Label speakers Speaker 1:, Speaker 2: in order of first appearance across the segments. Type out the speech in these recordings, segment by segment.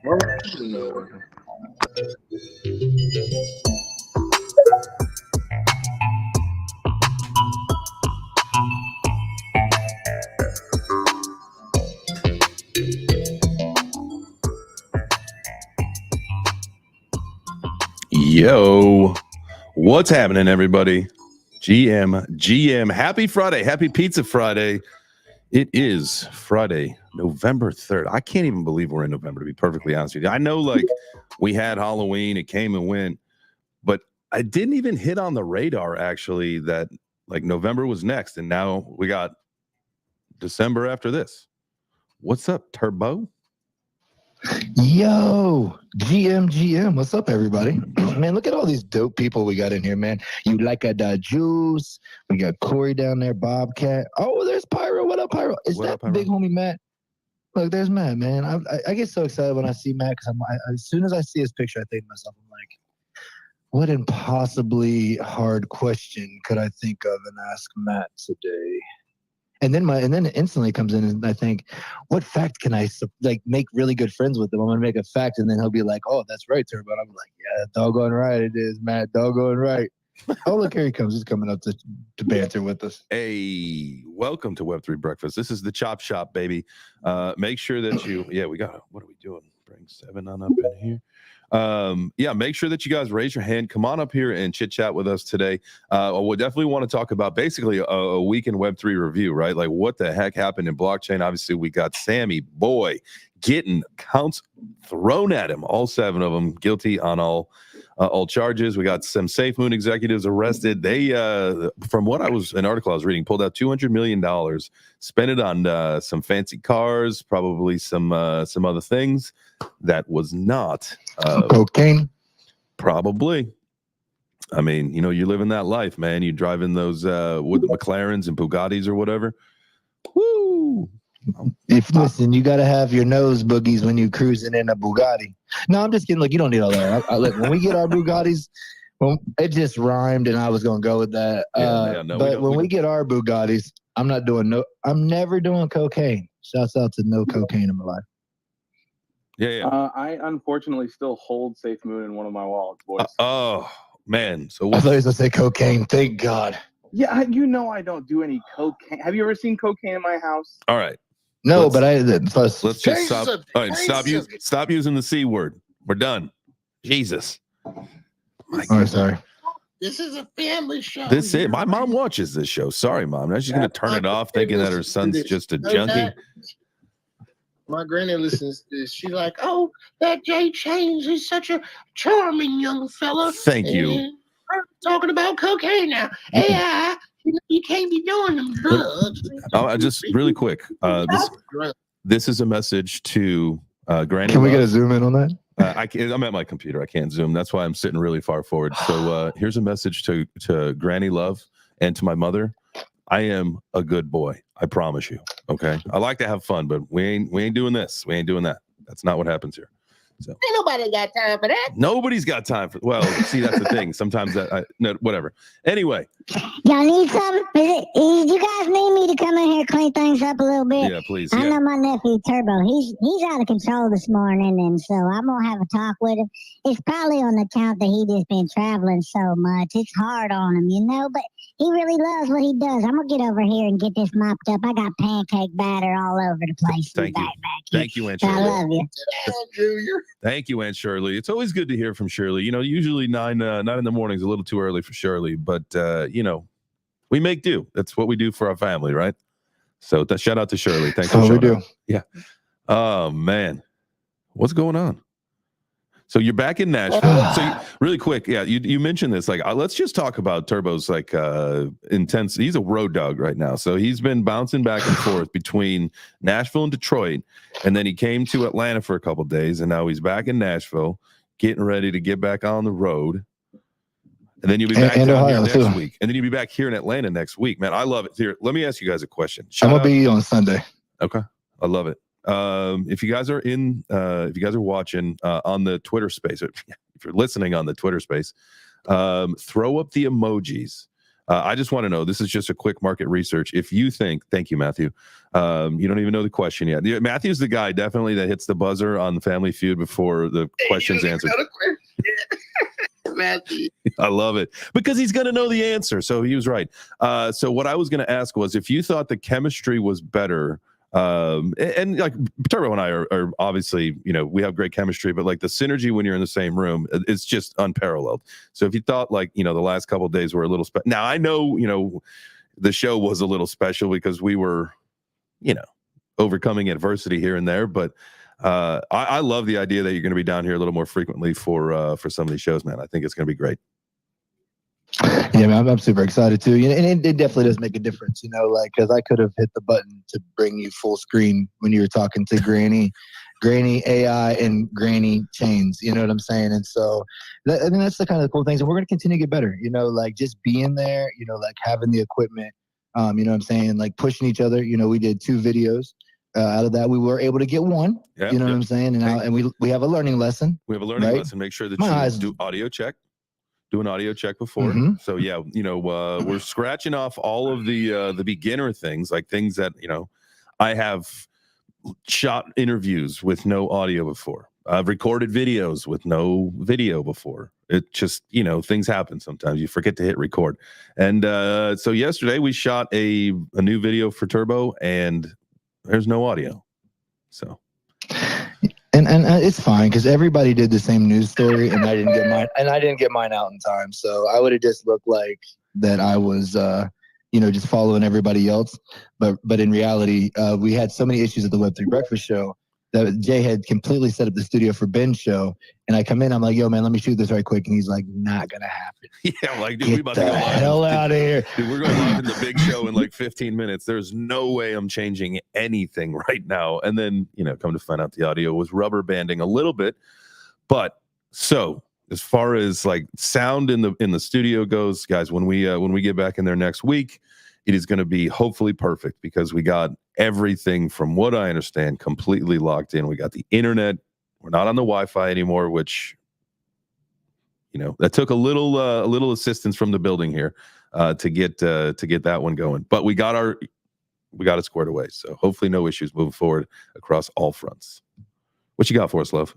Speaker 1: No.
Speaker 2: Yo, what's happening, everybody? GM, happy Friday, happy Pizza Friday. It is Friday, November 3rd. I can't even believe we're in November, to be perfectly honest with you. I know, like, we had Halloween, it came and went, but I didn't even hit on the radar, actually, that, like, November was next, and now we got December after this. What's up, Turbo?
Speaker 3: Yo, GM, what's up, everybody? Man, look at all these dope people we got in here, man. You like a Juice? We got Corey down there, Bobcat. Oh, there's Pyro. What up, Pyro? Is
Speaker 2: What
Speaker 3: that
Speaker 2: up, Pyro?
Speaker 3: big homie Matt? Look, there's Matt, man. I get so excited when I see Matt because as soon as I see his picture, I think to myself, I'm like, what impossibly hard question could I think of and ask Matt today? And then it instantly comes in, and I think, what fact can I make really good friends with him? I'm gonna make a fact, and then he'll be like, "Oh, that's right, Turbo." And I'm like, "Yeah, doggone right it is, Matt. Doggone right." Oh, look, here he comes. He's coming up to banter with us.
Speaker 2: Hey, welcome to Web3 Breakfast. This is the Chop Shop, baby. Make sure that we got, what are we doing? Bring 7 on up in here. Make sure that you guys raise your hand. Come on up here and chit chat with us today. We'll definitely want to talk about basically a week in Web3 review, right? Like, what the heck happened in blockchain? Obviously, we got Sammy Boy getting counts thrown at him, all 7 of them guilty on all charges. We got some Safemoon executives arrested. They, from what an article I was reading, pulled out $200 million, spent it on some fancy cars, probably some other things. That was not
Speaker 3: cocaine.
Speaker 2: Probably. I mean, you're living that life, man. You driving those with the McLarens and Bugattis or whatever. Woo!
Speaker 3: Listen, you got to have your nose boogies when you cruising in a Bugatti. No, I'm just kidding. Look, you don't need all that. Look, when we get our Bugattis, well, it just rhymed, and I was going to go with that. But when we get our Bugattis, I'm never doing cocaine. Shouts out to no cocaine in my life.
Speaker 2: Yeah.
Speaker 1: I unfortunately still hold Safemoon in one of my wallets, boys.
Speaker 2: Oh man! So
Speaker 3: I thought you were going to say cocaine. Thank God.
Speaker 1: Yeah, I don't do any cocaine. Have you ever seen cocaine in my house?
Speaker 2: All right.
Speaker 3: No,
Speaker 2: let's just stop. All right, stop using the C word. We're done. Jesus.
Speaker 3: Sorry.
Speaker 4: This is a family show.
Speaker 2: My mom watches this show. Sorry, Mom. Now she's going to turn it off, thinking that her son's just a junkie.
Speaker 4: My granny listens to this. She's like, "Oh, that Jay Chains is such a charming young fella."
Speaker 2: Thank you.
Speaker 4: We're talking about cocaine now. Yeah, you can't be doing them drugs.
Speaker 2: Just really quick. This is a message to Granny.
Speaker 3: Can we get a zoom in on that?
Speaker 2: I'm at my computer. I can't zoom. That's why I'm sitting really far forward. So here's a message to Granny Love and to my mother. I am a good boy. I promise you. Okay. I like to have fun, but we ain't doing this. We ain't doing that. That's not what happens here. So
Speaker 4: ain't nobody got time for that.
Speaker 2: Nobody's got time for. Well, see, that's the thing. Sometimes no, whatever. Anyway,
Speaker 5: y'all need something? You guys need me to come in here clean things up a little bit?
Speaker 2: Yeah, please.
Speaker 5: I know my nephew Turbo. He's out of control this morning, and so I'm gonna have a talk with him. It's probably on account that he just been traveling so much. It's hard on him, but he really loves what he does. I'm gonna get over here and get this mopped up. I got pancake batter all over the place.
Speaker 2: Thank you. Thank you, Aunt Shirley.
Speaker 5: I love you.
Speaker 2: Thank you, Aunt Shirley. It's always good to hear from Shirley. Usually 9 in the morning is a little too early for Shirley, but we make do. That's what we do for our family, right? So shout out to Shirley. Thanks for showing up. Yeah. Oh man, what's going on? So you're back in Nashville. So really quick, yeah, you mentioned this. Like, let's just talk about Turbo's intense. He's a road dog right now, so he's been bouncing back and forth between Nashville and Detroit, and then he came to Atlanta for a couple of days, and now he's back in Nashville, getting ready to get back on the road. And then you'll be back down here next week, and then you'll be back here in Atlanta next week. Man, I love it. Here, let me ask you guys a question.
Speaker 3: I'm gonna be on Sunday.
Speaker 2: Okay, I love it. If you guys are watching on the Twitter space, if you're listening on the Twitter space, throw up the emojis I just want to know, this is just a quick market research. If you think, thank you, Matthew. You don't even know the question yet. Matthew's the guy definitely that hits the buzzer on the Family Feud before the question's answered.
Speaker 4: Matthew.
Speaker 2: I love it because he's going to know the answer. So he was right. So what I was going to ask was if you thought the chemistry was better, and like Turbo and I are obviously, we have great chemistry, but like the synergy when you're in the same room, it's just unparalleled. So if you thought like, the last couple of days were a little special. Now I know, the show was a little special because we were, overcoming adversity here and there, but I love the idea that you're going to be down here a little more frequently for some of these shows, man. I think it's going to be great.
Speaker 3: Yeah, man, I'm super excited too. And it definitely does make a difference, because I could have hit the button to bring you full screen when you were talking to Granny AI and Granny Chains, you know what I'm saying? And so I mean, that's the kind of cool things. And we're going to continue to get better, like just being there, like having the equipment, you know what I'm saying? Like pushing each other. We did 2 videos. Out of that, we were able to get 1. What I'm saying? And we have a learning lesson.
Speaker 2: We have a learning lesson. Make sure that you do audio check. Do an audio check before.
Speaker 3: Mm-hmm.
Speaker 2: So yeah, we're scratching off all of the beginner things, like things that I have shot interviews with no audio before. I've recorded videos with no video before. It just things happen sometimes. You forget to hit record. And so yesterday we shot a new video for Turbo, and there's no audio. So.
Speaker 3: And it's fine because everybody did the same news story, and I didn't get mine out in time. So I would have just looked like that I was, just following everybody else. But in reality, we had so many issues at the Web3 Breakfast Show that Jay had completely set up the studio for Ben's show. And I come in, I'm like, yo, man, let me shoot this right quick. And he's like, not going to happen.
Speaker 2: Yeah, I'm like, dude,
Speaker 3: Get
Speaker 2: we about
Speaker 3: the
Speaker 2: to go live.
Speaker 3: hell out of here.
Speaker 2: Dude, we're going live in the big show in like 15 minutes. There's no way I'm changing anything right now. And then, come to find out the audio was rubber banding a little bit. But so as far as like sound in the studio goes, guys, when we get back in there next week, it is going to be hopefully perfect because we got everything, from what I understand, completely locked in. We got the internet. We're not on the Wi-Fi anymore, which, that took a little assistance from the building here to get that one going. But we got it squared away. So hopefully no issues moving forward across all fronts. What you got for us, love?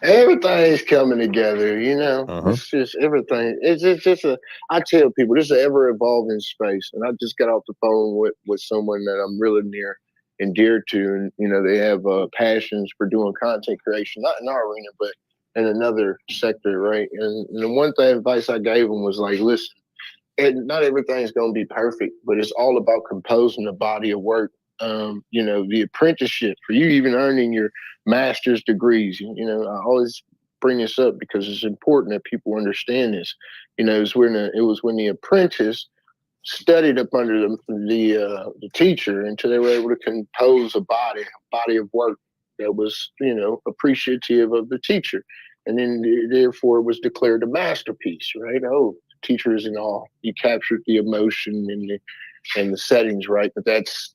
Speaker 4: Everything's coming together, It's just everything. It's just I tell people this is an ever evolving space. And I just got off the phone with someone that I'm really near and dear to. And, they have passions for doing content creation, not in our arena, but in another sector, right? And the one thing advice I gave them was like, listen, not everything's going to be perfect, but it's all about composing a body of work. The apprenticeship for you, even earning your master's degrees. I always bring this up because it's important that people understand this. It was when the apprentice studied up under the teacher until they were able to compose a body of work that was appreciative of the teacher, and then therefore it was declared a masterpiece. Right? Oh, teachers and all, you captured the emotion and the settings, right? But that's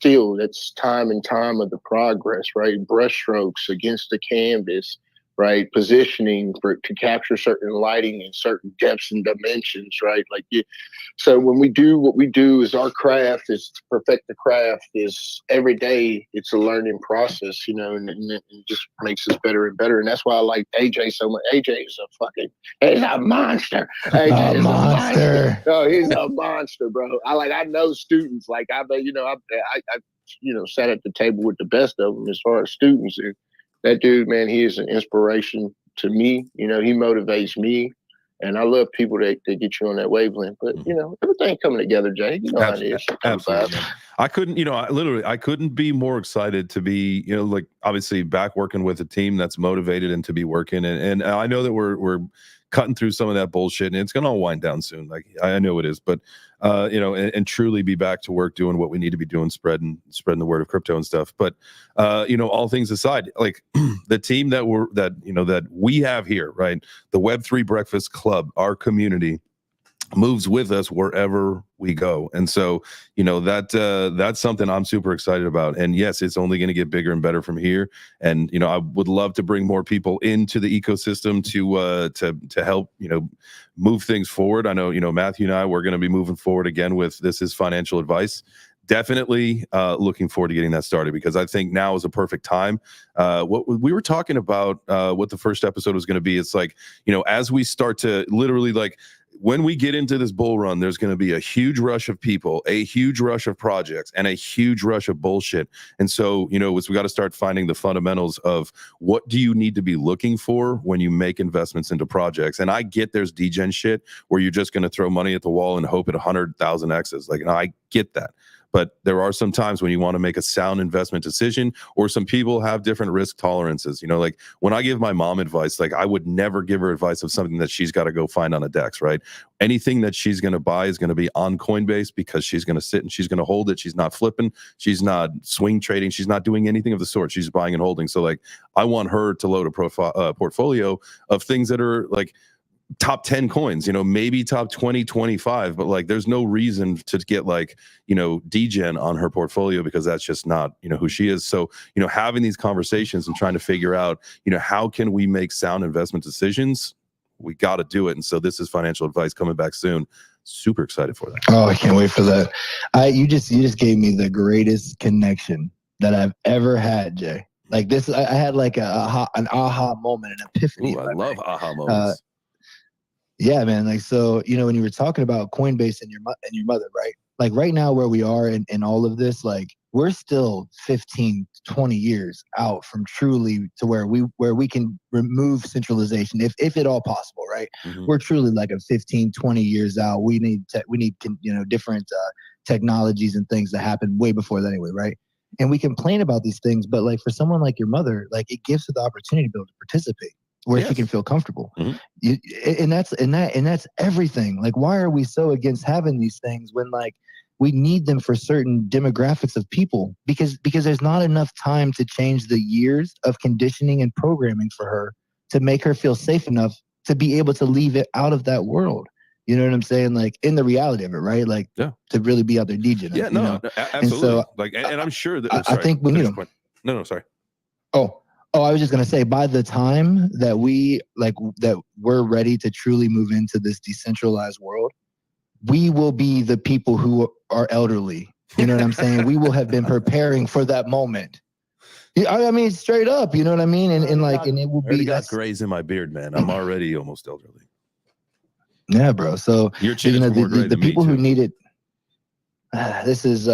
Speaker 4: time and time of the progress, right? Brushstrokes against the canvas, right? Positioning to capture certain lighting and certain depths and dimensions, right? So when we do what we do, is our craft is to perfect the craft. Is every day it's a learning process, and it just makes us better and better. And that's why I like AJ so much. AJ is he's a monster. AJ is a monster. Oh, he's a monster, bro. I know students. I sat at the table with the best of them as far as students. And that dude, man, he is an inspiration to me. He motivates me. And I love people that get you on that wavelength. But, everything coming together, Jay. You know how it is.
Speaker 2: Absolutely. I couldn't, I couldn't be more excited to be, obviously back working with a team that's motivated and to be working. And I know that we're cutting through some of that bullshit, and it's going to all wind down soon. I know it is, but and truly be back to work doing what we need to be doing, spreading the word of crypto and stuff. But all things aside, the team that we have here, right? The Web3 Breakfast Club, our community, moves with us wherever we go. And so, that's something I'm super excited about. And yes, it's only going to get bigger and better from here. And, I would love to bring more people into the ecosystem to help, move things forward. I know, Matthew and I, we're going to be moving forward again with This Is Financial Advice. Definitely looking forward to getting that started, because I think now is a perfect time. What we were talking about, what the first episode was going to be, it's like, as we start to literally, like, when we get into this bull run, there's going to be a huge rush of people, a huge rush of projects, and a huge rush of bullshit. And so, we got to start finding the fundamentals of what do you need to be looking for when you make investments into projects. And I get there's degen shit where you're just going to throw money at the wall and hope at 100,000 X's. Like, I get that. But there are some times when you want to make a sound investment decision, or some people have different risk tolerances. Like when I give my mom advice, like I would never give her advice of something that she's got to go find on a DEX, right? Anything that she's going to buy is going to be on Coinbase, because she's going to sit and she's going to hold it. She's not flipping. She's not swing trading. She's not doing anything of the sort. She's buying and holding. So like, I want her to load a portfolio of things that are like top 10 coins, maybe top 20, 25, but like there's no reason to get like, degen on her portfolio, because that's just not, who she is. So, having these conversations and trying to figure out, how can we make sound investment decisions? We got to do it. And so This Is Financial Advice coming back soon. Super excited for that.
Speaker 3: Oh, I can't wait for that. You just gave me the greatest connection that I've ever had, Jay. Like this, I had like an aha moment, an epiphany.
Speaker 2: Ooh, I love aha moments.
Speaker 3: Yeah, man. Like, so, when you were talking about Coinbase and your mother, right? Like right now where we are in all of this, like we're still 15, 20 years out from truly to where we can remove centralization, if at all possible, right? Mm-hmm. We're truly like a 15, 20 years out. We need different technologies and things that happen way before that anyway, right? And we complain about these things, but like for someone like your mother, like it gives her the opportunity to be able to participate, where she can feel comfortable. Mm-hmm. And that's everything. Like, why are we so against having these things when like we need them for certain demographics of people? Because there's not enough time to change the years of conditioning and programming for her to make her feel safe enough to be able to leave it out of that world. You know what I'm saying? Like in the reality of it, right? Like to really be out there DJing.
Speaker 2: Yeah, no, absolutely. And so, like, and I'm sure that
Speaker 3: I think we need them.
Speaker 2: No, sorry.
Speaker 3: Oh, I was just gonna say, by the time that we're ready to truly move into this decentralized world, we will be the people who are elderly. You know what I'm saying? We will have been preparing for that moment. I mean, straight up. You know what I mean? And it will be.
Speaker 2: I got grays in my beard, man. I'm already almost elderly.
Speaker 3: Yeah, bro. So
Speaker 2: you're the
Speaker 3: people who need it. This is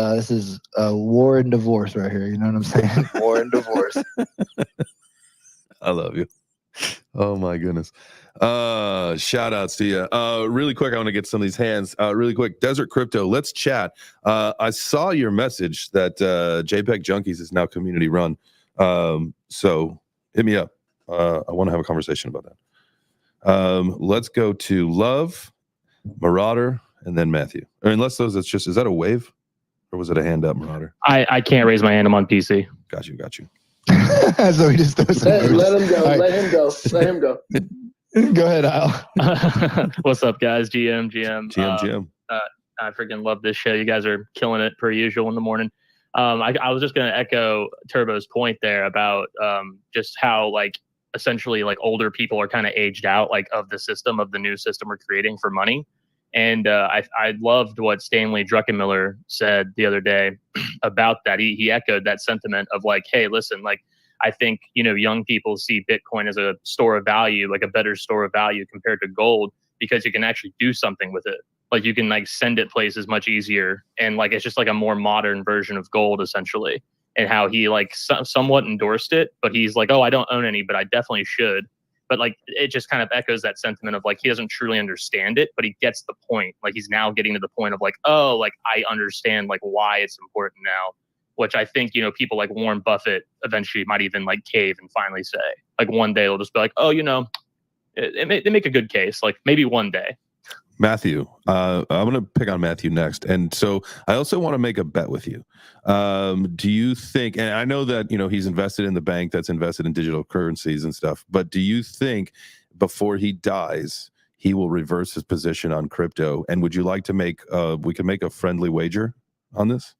Speaker 3: war and divorce right here. You know what I'm saying? War and divorce.
Speaker 2: I love you. Oh my goodness. Shout outs to you. Really quick, I want to get some of these hands. Really quick, Desert Crypto, let's chat. I saw your message that JPEG Junkies is now community run. So hit me up. I want to have a conversation about that. Let's go to Love, Marauder, and then Matthew. Or unless those, is that a wave? Or was it a hand up, Marauder?
Speaker 6: I can't raise my hand. I'm on PC.
Speaker 2: Got you.
Speaker 3: So he just
Speaker 4: let him go. Right. Let him go.
Speaker 3: Go ahead, Al.
Speaker 6: What's up, guys? GM. I freaking love this show. You guys are killing it per usual in the morning. I was just going to echo Turbo's point there about just how like essentially like older people are kind of aged out like of the new system we're creating for money. And I loved what Stanley Druckenmiller said the other day about that. He echoed that sentiment of like, hey, listen, like, I think, young people see Bitcoin as a store of value, like a better store of value compared to gold, because you can actually do something with it. Like you can like send it places much easier. And like, it's just like a more modern version of gold essentially. And how he like somewhat endorsed it, but he's like, oh, I don't own any, but I definitely should. But like, it just kind of echoes that sentiment of like, he doesn't truly understand it, but he gets the point. Like he's now getting to the point of like, oh, like I understand like why it's important now, which I think, people like Warren Buffett eventually might even like cave and finally say, like one day they'll just be like, oh, they make a good case. Like maybe one day.
Speaker 2: Matthew, I'm going to pick on Matthew next. And so I also want to make a bet with you. Do you think, and I know that, he's invested in the bank that's invested in digital currencies and stuff, but do you think before he dies, he will reverse his position on crypto. And would you like to make we can make a friendly wager on this?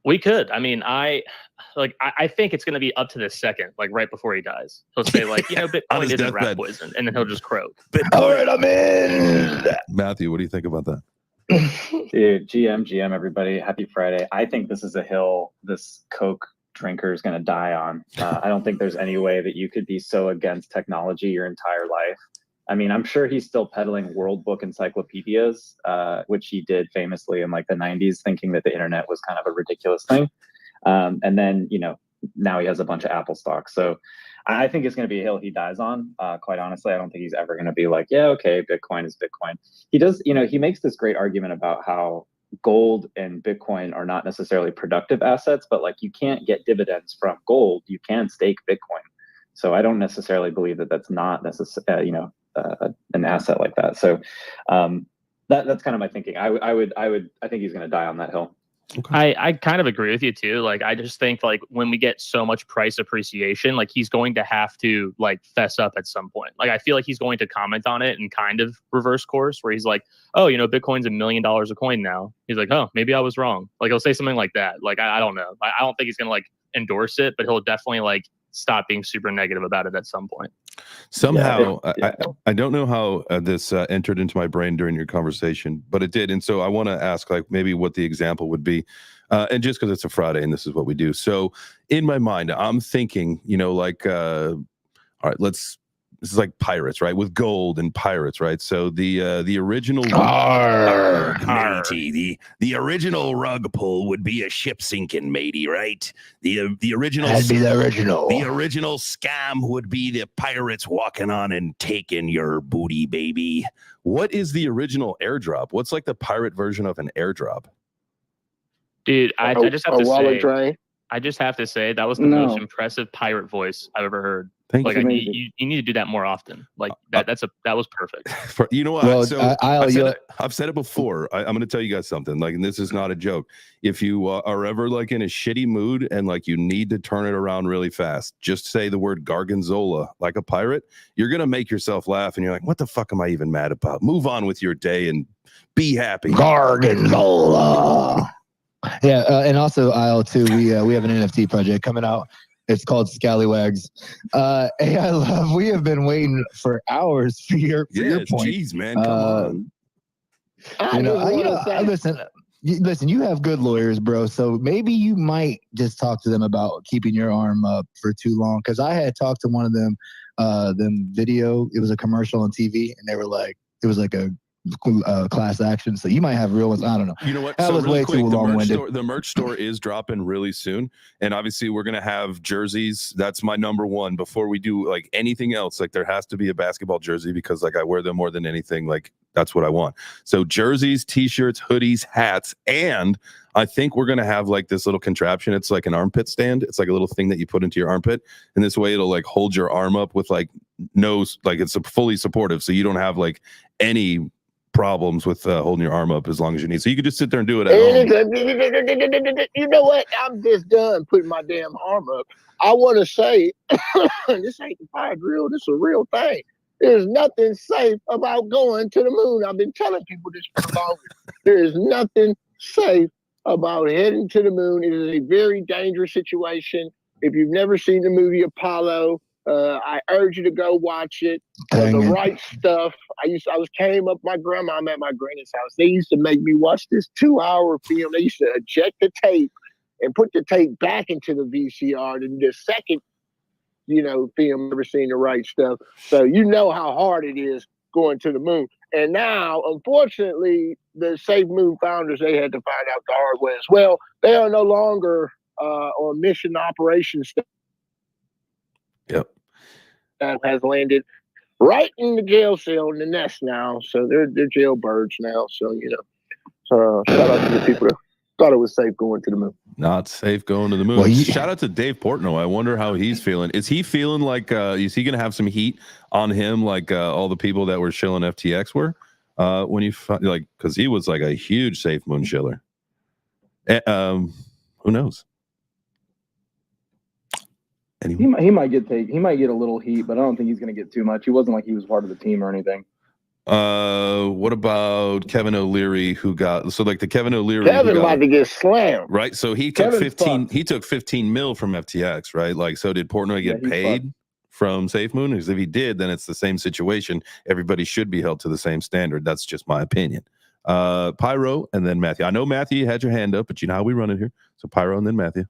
Speaker 6: We could. I mean, I think it's going to be up to the second, like right before he dies. He'll say, like, Bitcoin isn't rat poison, and then he'll just croak.
Speaker 3: All right, I'm in.
Speaker 2: Matthew, what do you think about that?
Speaker 7: Dude, GM, everybody. Happy Friday. I think this is a hill this Coke drinker is going to die on. I don't think there's any way that you could be so against technology your entire life. I mean, I'm sure he's still peddling World Book encyclopedias, which he did famously in like the 90s, thinking that the internet was kind of a ridiculous thing. And then, now he has a bunch of Apple stock. So I think it's going to be a hill he dies on. Quite honestly, I don't think he's ever going to be like, yeah, okay, Bitcoin is Bitcoin. He does, he makes this great argument about how gold and Bitcoin are not necessarily productive assets, but like you can't get dividends from gold. You can stake Bitcoin. So I don't necessarily believe that that's not necessarily, an asset like that. So that's kind of my thinking. I think he's going to die on that hill.
Speaker 6: Okay. I kind of agree with you too. Like, I just think like when we get so much price appreciation, like he's going to have to like fess up at some point. Like, I feel like he's going to comment on it and kind of reverse course where he's like, oh, Bitcoin's $1 million a coin now. He's like, oh, maybe I was wrong. Like, he'll say something like that. Like, I don't know. I don't think he's going to like endorse it, but he'll definitely like stop being super negative about it at some point.
Speaker 2: Somehow, I don't know how this entered into my brain during your conversation, but it did. And so I want to ask, like, maybe what the example would be. And just because it's a Friday and this is what we do. So in my mind, I'm thinking, all right, this is like pirates, right? With gold and pirates, right? So the original matey, the original rug pull would be a ship sinking, matey, right? The original
Speaker 3: That'd be the original.
Speaker 2: The original scam would be the pirates walking on and taking your booty, baby. What is the original airdrop? What's like the pirate version of an airdrop?
Speaker 6: Dude, I just have to say,
Speaker 4: drain.
Speaker 6: I just have to say that was the most impressive pirate voice I've ever heard.
Speaker 2: Thank
Speaker 6: you. You need to do that more often. Like that was perfect.
Speaker 2: You know what?
Speaker 3: Well,
Speaker 2: so I've said it before. I'm going to tell you guys something. Like, and this is not a joke. If you are ever like in a shitty mood and like you need to turn it around really fast, just say the word Gargonzola like a pirate. You're going to make yourself laugh, and you're like, "What the fuck am I even mad about?" Move on with your day and be happy.
Speaker 3: Gargonzola. Yeah, and also IL too. We have an NFT project coming out. It's called Scallywags. AI Love, we have been waiting for hours for your point.
Speaker 2: Jeez, man, come on.
Speaker 3: Listen, you have good lawyers, bro. So maybe you might just talk to them about keeping your arm up for too long. Because I had talked to one of them video. It was a commercial on TV, and they were like, it was like a class action. So you might have real ones. I don't know.
Speaker 2: You know what?
Speaker 3: That was
Speaker 2: really
Speaker 3: way
Speaker 2: quick,
Speaker 3: too long-winded.
Speaker 2: The merch store is dropping really soon, and obviously we're gonna have jerseys. That's my number one. Before we do like anything else, like there has to be a basketball jersey because like I wear them more than anything. Like that's what I want. So jerseys, t-shirts, hoodies, hats, and I think we're gonna have like this little contraption. It's like an armpit stand. It's like a little thing that you put into your armpit, and this way it'll like hold your arm up with like it's fully supportive, so you don't have like any problems with holding your arm up as long as you need. So you can just sit there and do it at home.
Speaker 4: You know what? I'm just done putting my damn arm up. I want to say, this ain't the fire drill. This is a real thing. There's nothing safe about going to the moon. I've been telling people this for the longest. There is nothing safe about heading to the moon. It is a very dangerous situation. If you've never seen the movie Apollo, I urge you to go watch it. The right stuff. I'm at my granny's house. They used to make me watch this 2-hour film. They used to eject the tape and put the tape back into the VCR. And the second, film, never seen the right stuff. So you know how hard it is going to the moon. And now, unfortunately, the Safemoon founders, they had to find out the hard way as well. They are no longer on mission operations.
Speaker 2: Yep.
Speaker 4: Has landed right in the jail cell in the nest now. So they're jailbirds now. So, shout out to the people that thought it was safe going to the moon.
Speaker 2: Not safe going to the moon. Well, shout out to Dave Portnoy. I wonder how he's feeling. Is he feeling like, is he going to have some heat on him like all the people that were shilling FTX were? When you, because he was like a huge Safemoon shiller. Who knows?
Speaker 1: Anyway. He might get a little heat, but I don't think he's going to get too much. He wasn't like he was part of the team or anything.
Speaker 2: What about Kevin O'Leary, who got the Kevin O'Leary?
Speaker 4: Kevin about to get slammed,
Speaker 2: right? So he took
Speaker 1: Kevin's
Speaker 2: 15.
Speaker 1: fucked.
Speaker 2: He took 15 mil from FTX, right? Like, so did Portnoy get
Speaker 1: he's
Speaker 2: paid from Safemoon? Because if he did, then it's the same situation. Everybody should be held to the same standard. That's just my opinion. Pyro and then Matthew. I know Matthew had your hand up, but you know how we run it here. So Pyro and then Matthew.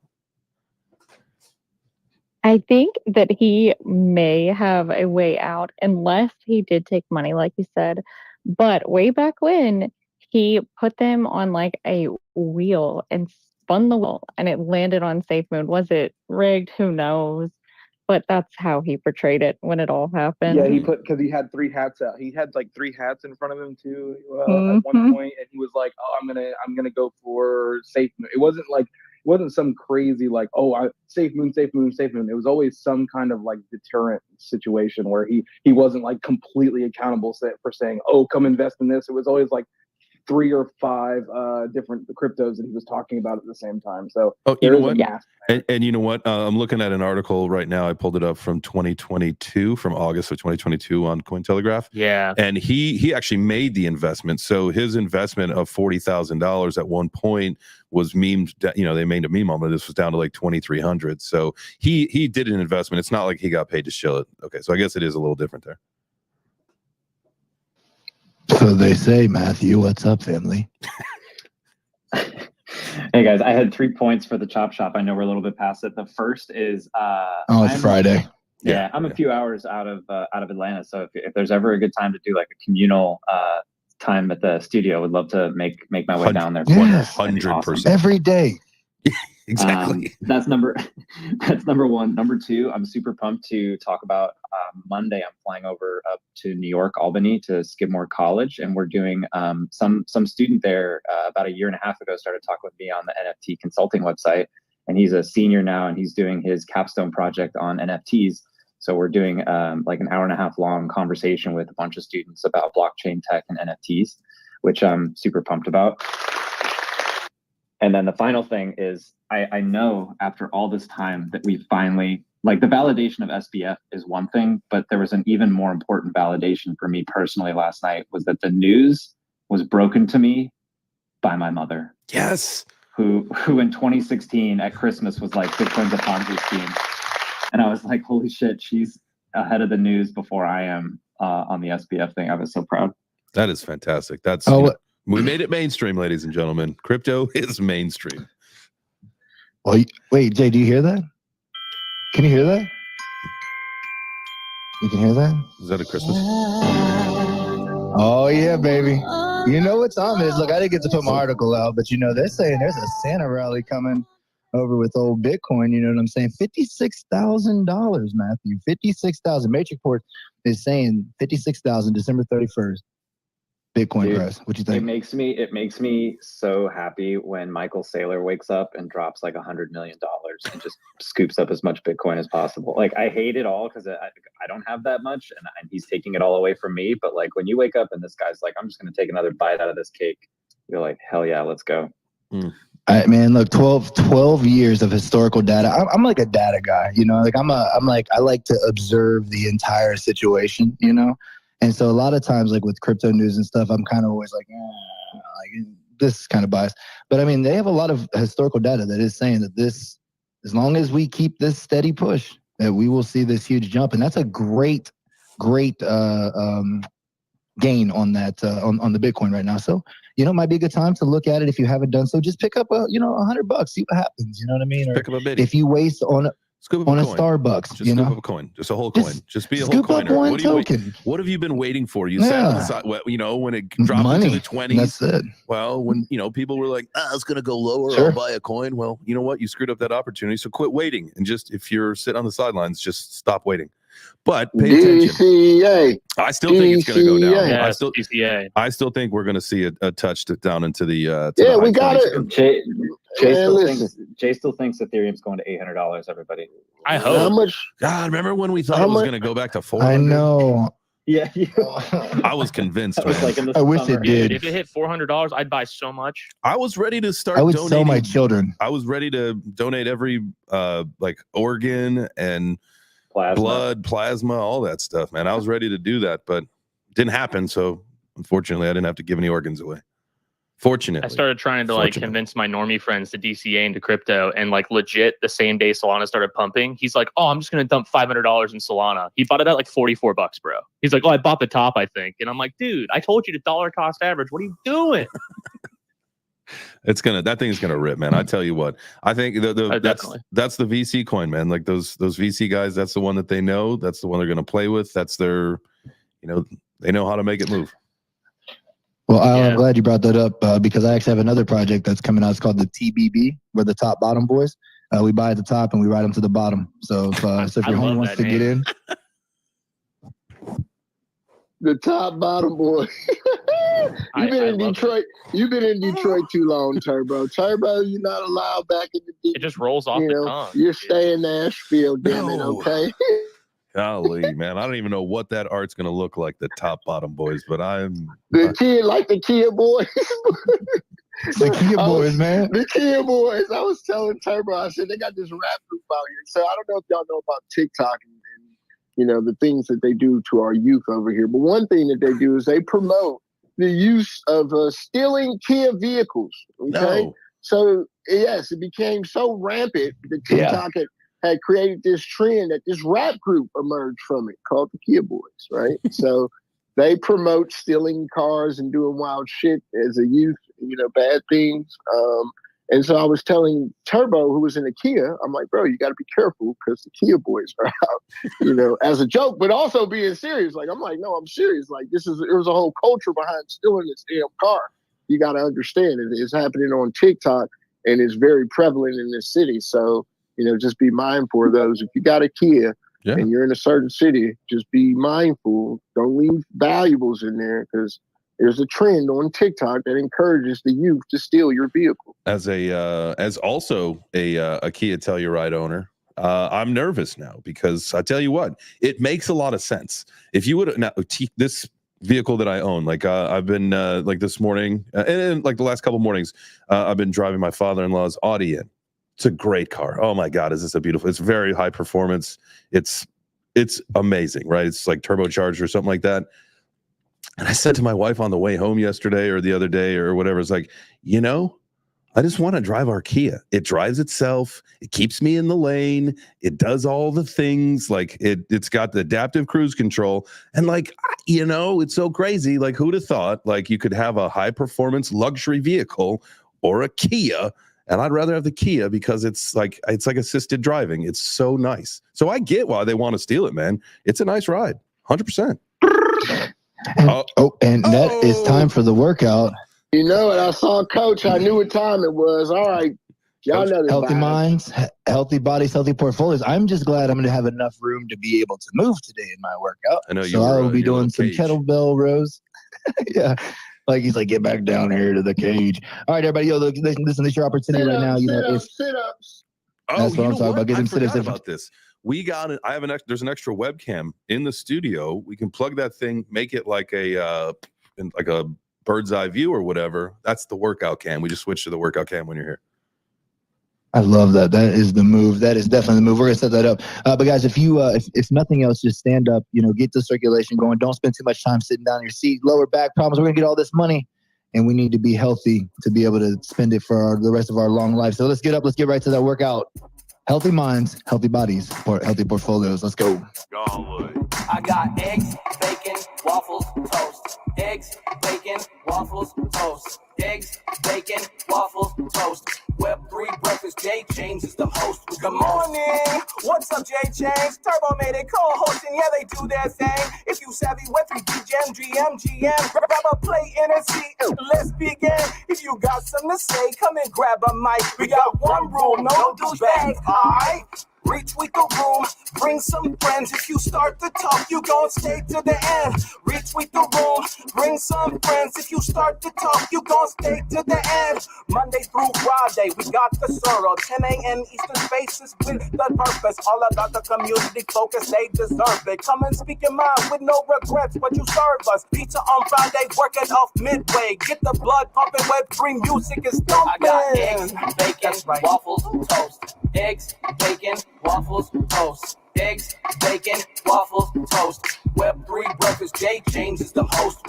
Speaker 8: I think that he may have a way out unless he did take money, like you said. But way back when, he put them on like a wheel and spun the wheel and it landed on Safemoon. Was it rigged? Who knows? But that's how he portrayed it when it all happened.
Speaker 1: Yeah, because he had 3 hats out. He had like 3 hats in front of him too at one point, and he was like, "Oh, I'm gonna go for Safemoon." It wasn't some crazy like, "Oh, Safemoon." It was always some kind of like deterrent situation where he wasn't like completely accountable for saying, "Oh, come invest in this." It was always like 3 or 5 different cryptos that he was talking about at the same time. So
Speaker 2: you know what? And you know what? I'm looking at an article right now. I pulled it up from 2022, from August of 2022 on Cointelegraph.
Speaker 6: Yeah.
Speaker 2: And he actually made the investment. So his investment of $40,000 at one point was memed. You know, they made a meme on it. This was down to like 2,300. So he did an investment. It's not like he got paid to shill it. Okay, so I guess it is a little different there.
Speaker 3: So they say, Matthew, what's up, family?
Speaker 7: Hey guys, I had 3 points for the chop shop. I know we're a little bit past it. The first is
Speaker 3: it's Friday.
Speaker 7: Yeah, I'm a few hours out of Atlanta, so if there's ever a good time to do like a communal time at the studio, I would love to make my way down there.
Speaker 3: Yes,
Speaker 2: 100%.
Speaker 3: Every day.
Speaker 2: Exactly.
Speaker 7: That's number one. Number 2, I'm super pumped to talk about Monday. I'm flying over up to New York, Albany, to Skidmore College, and we're doing some student there about 1.5 years ago started talking with me on the NFT consulting website, and he's a senior now, and he's doing his capstone project on NFTs. So we're doing like an 1.5 hour long conversation with a bunch of students about blockchain tech and NFTs, which I'm super pumped about. And then the final thing is, I know after all this time that we finally, like, the validation of SBF is one thing, but there was an even more important validation for me personally last night, was that the news was broken to me by my mother.
Speaker 2: Yes.
Speaker 7: Who in 2016 at Christmas was like, Bitcoin's a Ponzi scheme. And I was like, holy shit, she's ahead of the news before I am on the SBF thing. I was so proud.
Speaker 2: That is fantastic. That's we made it mainstream, ladies and gentlemen. Crypto is mainstream.
Speaker 3: Well, wait, Jay, do you hear that? Can you hear that? You can hear that?
Speaker 2: Is that a Christmas?
Speaker 3: Oh, yeah, baby. You know what time it is. Look, I didn't get to put my article out, but, you know, they're saying there's a Santa rally coming over with old Bitcoin. You know what I'm saying? $56,000, Matthew. 56,000. Matrixport is saying 56,000, December 31st. Bitcoin
Speaker 7: Dude,
Speaker 3: price. What you think?
Speaker 7: It makes me so happy when Michael Saylor wakes up and drops like $100 million and just scoops up as much Bitcoin as possible. Like, I hate it all because I don't have that much, and he's taking it all away from me. But like, when you wake up and this guy's like, I'm just going to take another bite out of this cake, you're like, hell yeah, let's go.
Speaker 3: Man, look, 12 years of historical data. I'm like a data guy, you know. Like I like to observe the entire situation, you know. And so a lot of times, like with crypto news and stuff, I'm kind of always like this is kind of biased. But I mean, they have a lot of historical data that is saying that this, as long as we keep this steady push, that we will see this huge jump. And that's a great gain on that on the Bitcoin right now. So, you know, it might be a good time to look at it. If you haven't done so, just pick up $100, see what happens. You know what I mean? Or
Speaker 2: pick up a bit.
Speaker 3: If you waste on a Starbucks,
Speaker 2: just scoop up a coin, just a whole coin, just be a whole coin. What have you been waiting for? You sat on the side, you know, when it dropped into the 20s.
Speaker 3: That's it.
Speaker 2: Well, when people were like, it's going to go lower, I'll buy a coin. Well, you know what? You screwed up that opportunity. So quit waiting, and just, if you're sitting on the sidelines, just stop waiting. But pay attention.
Speaker 4: DCA.
Speaker 2: I still think it's going to go down.
Speaker 6: Yeah,
Speaker 2: I still think we're going to see a touch down into the.
Speaker 4: We got it.
Speaker 7: Jay still thinks Ethereum's going to $800. Everybody.
Speaker 6: I hope.
Speaker 4: How much?
Speaker 2: God, remember when we thought it was going to go back to 400?
Speaker 3: I know.
Speaker 7: Yeah.
Speaker 2: I was convinced.
Speaker 7: I was like,
Speaker 3: I wish it did.
Speaker 6: If it hit $400, I'd buy so much.
Speaker 2: I was ready to start.
Speaker 3: I would
Speaker 2: donating.
Speaker 3: sell my children.
Speaker 2: I was ready to donate every like organ and
Speaker 7: plasma.
Speaker 2: blood, plasma, all that stuff, man. I was ready to do that, but didn't happen. So unfortunately, I didn't have to give any organs away. Fortunately,
Speaker 6: I started trying to convince my normie friends to DCA into crypto, and legit the same day Solana started pumping, he's like, "Oh, I'm just gonna dump $500 in Solana." He bought it at $44, bro. He's like, "Oh, I bought the top, I think," and I'm like, "Dude, I told you to dollar cost average. What are you doing?"
Speaker 2: That thing is gonna rip, man. I tell you what, I think that's the VC coin, man. Like those VC guys, that's the one that they know. That's the one they're gonna play with. That's their, they know how to make it move.
Speaker 3: Well, I'm glad you brought that up because I actually have another project that's coming out. It's called the TBB. We're the top bottom boys. We buy at the top and we ride them to the bottom. So if your homie wants to get in.
Speaker 4: The top bottom boy. You've been in Detroit. You've been in Detroit too long, Turbo. Turbo, you're not allowed back in the deep.
Speaker 6: It just rolls off the tongue.
Speaker 4: You're staying in Nashville, damn it, okay?
Speaker 2: Golly, man, I don't even know what that art's gonna look like. The top bottom boys, but I'm
Speaker 4: the Kia boys.
Speaker 3: The Kia boys, man.
Speaker 4: The Kia boys. I was telling Turbo, I said they got this rap group out here. So I don't know if y'all know about TikTok and the things that they do to our youth over here. But one thing that they do is they promote the use of stealing Kia vehicles. Okay,
Speaker 2: no.
Speaker 4: So yes, it became so rampant that TikTok had created this trend that this rap group emerged from it called the Kia Boys, right? So they promote stealing cars and doing wild shit as a youth, bad things. And so I was telling Turbo, who was in the Kia, I'm like, bro, you got to be careful because the Kia Boys are out, as a joke, but also being serious. Like, I'm like, no, I'm serious. Like, there was a whole culture behind stealing this damn car. You got to understand it. It's happening on TikTok and it's very prevalent in this city. So, just be mindful of those. If you got a Kia and you're in a certain city, just be mindful. Don't leave valuables in there because there's a trend on TikTok that encourages the youth to steal your vehicle.
Speaker 2: As also a Kia Telluride owner, I'm nervous now because I tell you what, it makes a lot of sense. If you would now this vehicle that I own, I've been this morning and the last couple mornings, I've been driving my father-in-law's Audi in. It's a great car. Oh my God, is this a beautiful? It's very high performance. It's amazing, right? It's like turbocharged or something like that. And I said to my wife on the way home yesterday or the other day or whatever, it's like, I just want to drive our Kia. It drives itself. It keeps me in the lane. It does all the things. Like it's got the adaptive cruise control. And it's so crazy. Like who'd have thought you could have a high performance luxury vehicle or a Kia. And I'd rather have the Kia because it's like assisted driving. It's so nice. So I get why they want to steal it, man. It's a nice ride. 100%.
Speaker 3: That is time for the workout.
Speaker 4: And I saw Coach. I knew what time it was. All right. Y'all know the
Speaker 3: healthy
Speaker 4: vibe.
Speaker 3: Minds, healthy bodies, healthy portfolios. I'm just glad I'm going to have enough room to be able to move today in my workout.
Speaker 2: I know
Speaker 3: so I will be doing some kettlebell rows. Yeah. He's like, get back down here to the cage. All right, everybody. Listen, this is your opportunity right now.
Speaker 4: Sit-ups.
Speaker 3: That's what I'm talking about. Get them sit-ups.
Speaker 2: About this. We got it. There's an extra webcam in the studio. We can plug that thing, make it like a bird's eye view or whatever. That's the workout cam. We just switch to the workout cam when you're here.
Speaker 3: I love that. That is the move. That is definitely the move. We're gonna set that up. But guys, if nothing else, just stand up. Get the circulation going. Don't spend too much time sitting down in your seat. Lower back problems. We're gonna get all this money, and we need to be healthy to be able to spend it for the rest of our long life. So let's get up. Let's get right to that workout. Healthy minds, healthy bodies, healthy portfolios. Let's go.
Speaker 9: I got eggs, bacon, waffles, toast. Eggs, bacon, waffles, toast. Eggs, bacon, waffles, toast. Web3 breakfast, Jay James is the host. Good morning. What's up, Jay James? Turbo made it co-hosting. Yeah, they do their thing. If you savvy Web3, GM, grab a plate and a seat. Let's begin. If you got something to say, come and grab a mic. We got one rule, no douchebag. Alright. Retweet the room, bring some friends. If you start to talk, you gon' stay to the end. Retweet the room, bring some friends. If you start to talk, you gon' stay to the end. Monday through Friday, we got the Soro. 10 a.m. Eastern Spaces with the purpose. All about the community focus, they deserve it. Come and speak your mind with no regrets, but you serve us. Pizza on Friday, working off midway. Get the blood pumping, Web3 music is thumping. I got eggs, bacon, waffles, toast. Eggs, bacon, waffles, toast. Eggs, bacon, waffles, toast. Web3 breakfast, Jay James is the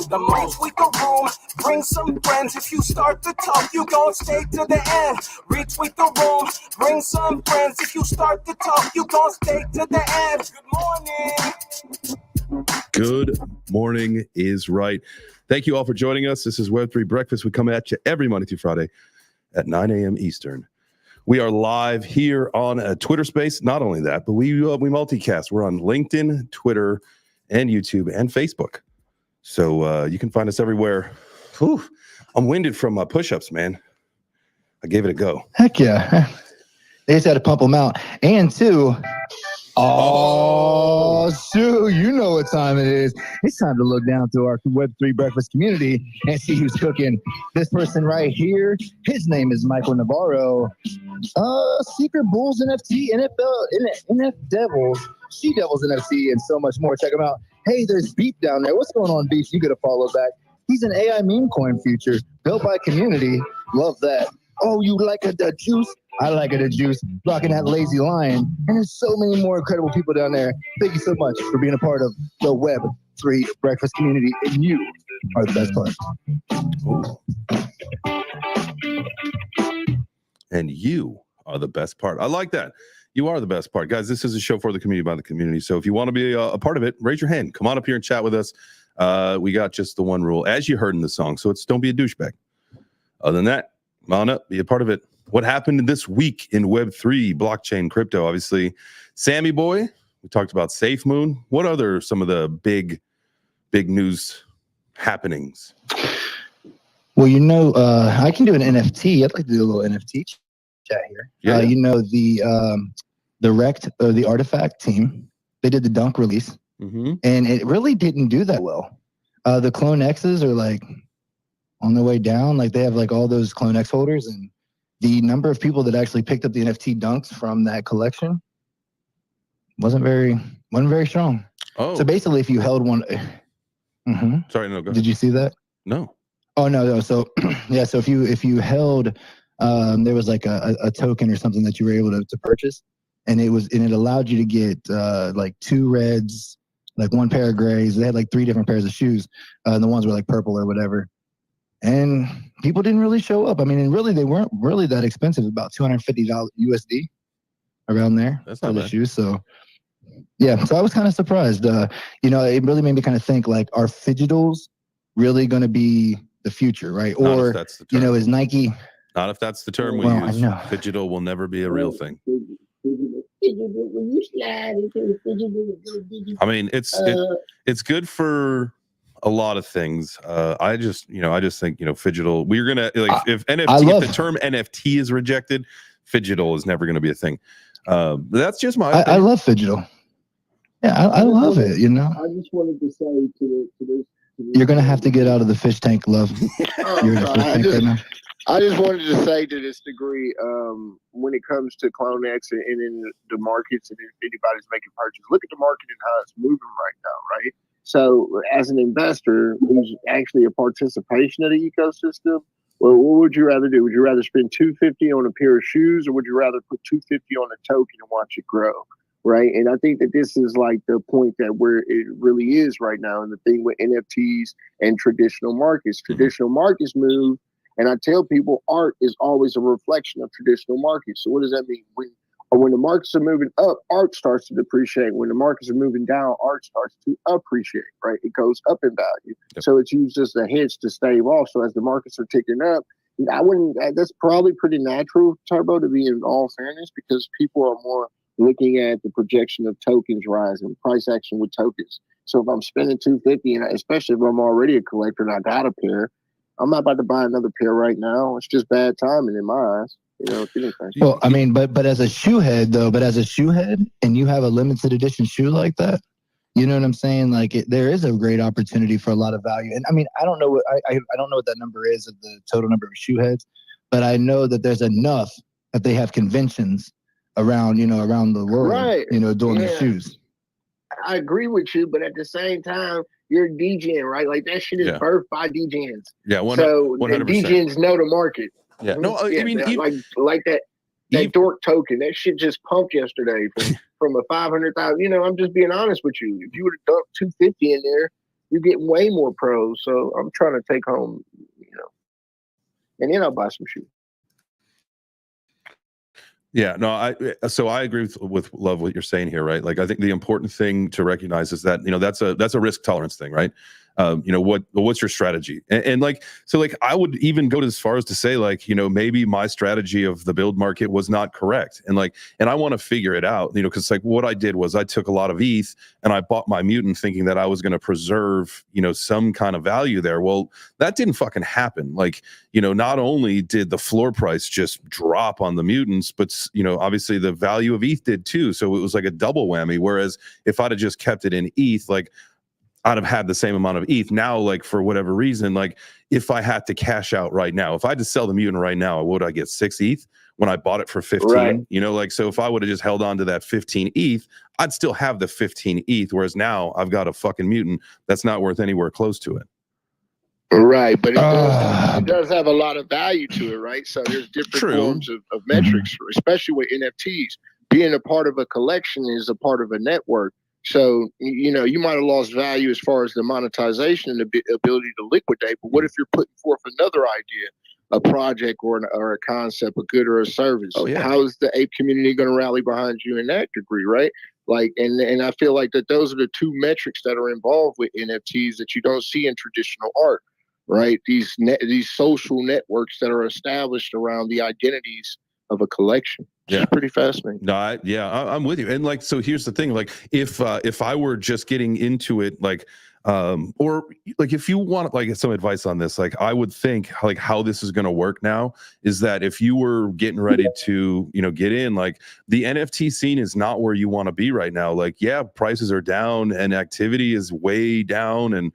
Speaker 9: the most. We the room, bring some friends. If you start to talk, you gon' stay to the end. Retweet the room, bring some friends. If you start to talk, you gon' stay to the end. Good morning.
Speaker 2: Good morning is right. Thank you all for joining us. This is Web3 Breakfast. We come at you every Monday through Friday at 9 a.m. Eastern. We are live here on a Twitter Space. Not only that, but we multicast. We're on LinkedIn, Twitter, and YouTube, and Facebook. So you can find us everywhere. Whew, I'm winded from push-ups, man. I gave it a go.
Speaker 3: Heck yeah. They just had to pump them out. And two, Sue, you know what time it is. It's time to look down through our Web3 breakfast community and see who's cooking. This person right here, his name is Michael Navarro. Secret Bulls NFT, NFL, NF Devils, She Devils NFT, and so much more. Check him out. Hey, there's Beef down there. What's going on, Beef? You got to follow back. He's an AI meme coin future built by community. Love that. Oh, you like the juice? I like it, the juice. Rocking that lazy lion. And there's so many more incredible people down there. Thank you so much for being a part of the Web3 breakfast community. And you are the best part.
Speaker 2: And you are the best part. I like that. You are the best part. Guys, this is a show for the community by the community. So if you want to be a part of it, raise your hand. Come on up here and chat with us. We got just the one rule, as you heard in the song. So it's don't be a douchebag. Other than that, come on up, be a part of it. What happened this week in Web3, blockchain, crypto? Obviously, Sammy Boy. We talked about Safemoon. What other some of the big news happenings?
Speaker 3: Well, I can do an NFT. I'd like to do a little NFT chat here.
Speaker 2: Yeah.
Speaker 3: The Artifact team, they did the Dunk release, and it really didn't do that well. The Clone X's are like on their way down. Like they have like all those Clone X holders, and the number of people that actually picked up the NFT dunks from that collection wasn't very strong.
Speaker 2: Oh,
Speaker 3: so basically, if you held one,
Speaker 2: sorry, no, go ahead.
Speaker 3: Did you see that?
Speaker 2: No.
Speaker 3: Oh no. So yeah, so if you held, there was like a token or something that you were able to purchase, and it allowed you to get like 2 reds, like 1 pair of grays. They had like 3 different pairs of shoes, and the ones were like purple or whatever. And people didn't really show up. I mean, and really, they weren't really that expensive, about $250 USD around there.
Speaker 2: That's
Speaker 3: for
Speaker 2: not
Speaker 3: the
Speaker 2: bad.
Speaker 3: shoes. So, yeah, so I was kind of surprised. It really made me kind of think, like, are fidgetals really going to be the future, right?
Speaker 2: Not
Speaker 3: Or,
Speaker 2: if that's the term.
Speaker 3: Is Nike?
Speaker 2: Not if that's the term we
Speaker 3: Well, I
Speaker 2: use.
Speaker 3: know.
Speaker 2: Digital will never be a real thing. I mean, it's good for a lot of things. I just think, Fidgetal, we're gonna if NFT, if the term NFT is rejected, Fidgetal is never gonna be a thing. That's just my
Speaker 3: I love Fidgetal. Yeah, I love it.
Speaker 4: I just wanted to say to this.
Speaker 3: You're gonna have to get out of the fish tank, love. You're in a fish tank right now.
Speaker 4: I just wanted to say to this degree, when it comes to Clone X and in the markets, and if anybody's making purchases, look at the market and how it's moving right now, right? So as an investor who's actually a participation of the ecosystem, well, what would you rather do? Would you rather spend $250 on a pair of shoes, or would you rather put $250 on a token and watch it grow? Right. And I think that this is like the point that where it really is right now. And the thing with NFTs and traditional markets move. And I tell people art is always a reflection of traditional markets. So what does that mean? When the markets are moving up, art starts to depreciate. When the markets are moving down, art starts to appreciate, right? It goes up in value.
Speaker 2: Yep.
Speaker 4: So it's used as a hedge to stave off. So as the markets are ticking up, that's probably pretty natural, Turbo, to be in all fairness, because people are more looking at the projection of tokens rising, price action with tokens. So if I'm spending $250, and especially if I'm already a collector and I got a pair, I'm not about to buy another pair right now. It's just bad timing in my eyes. If anything.
Speaker 3: Well, I mean, but as a shoe head, and you have a limited edition shoe like that, you know what I'm saying? Like, there is a great opportunity for a lot of value. And I mean, I don't know what I don't know what that number is of the total number of shoe heads, but I know that there's enough that they have conventions around the world,
Speaker 4: right?
Speaker 3: Doing their shoes.
Speaker 4: I agree with you, but at the same time, you're a DJing, right? Like that shit is birthed by DJs.
Speaker 2: Yeah, 100%.
Speaker 4: So DJs know the market.
Speaker 2: Yeah, no, I mean,
Speaker 4: like that dork token, that shit just pumped yesterday from a 500,000. I'm just being honest with you. If you would have dumped 250 in there, you're getting way more pros. So I'm trying to take home, and then I'll buy some shoes.
Speaker 2: Yeah, no, I agree with Love what you're saying here, right? Like, I think the important thing to recognize is that, that's a risk tolerance thing, right? What's your strategy? And like, so like, I would even go as far as to say, like, maybe my strategy of the build market was not correct. And I want to figure it out, because like what I did was I took a lot of ETH and I bought my mutant thinking that I was going to preserve, some kind of value there. Well, that didn't fucking happen. Like, not only did the floor price just drop on the mutants, but, obviously the value of ETH did too. So it was like a double whammy. Whereas if I'd have just kept it in ETH, like, I'd have had the same amount of ETH. Now, like, for whatever reason, like, if I had to cash out right now, if I had to sell the mutant right now, would I get 6 ETH when I bought it for 15?
Speaker 4: Right.
Speaker 2: So if I would have just held on to that 15 ETH, I'd still have the 15 ETH. Whereas now I've got a fucking mutant that's not worth anywhere close to it.
Speaker 4: Right, but it does have a lot of value to it, right? So there's different forms of metrics, especially with NFTs. Being a part of a collection is a part of a network. So, you might have lost value as far as the monetization and the ability to liquidate, but what if you're putting forth another idea, a project or a concept, a good or a service?
Speaker 2: Oh, yeah.
Speaker 4: How is the ape community going to rally behind you in that degree, right? Like, and I feel like that those are the two metrics that are involved with NFTs that you don't see in traditional art, right? These social networks that are established around the identities of a collection. It's pretty fascinating.
Speaker 2: No, I'm with you. And like, so here's the thing, like, if I were just getting into it, like, or like, if you want like some advice on this, like, I would think like how this is going to work now is that if you were getting ready to, get in, like, the NFT scene is not where you want to be right now. Like, yeah, prices are down and activity is way down, and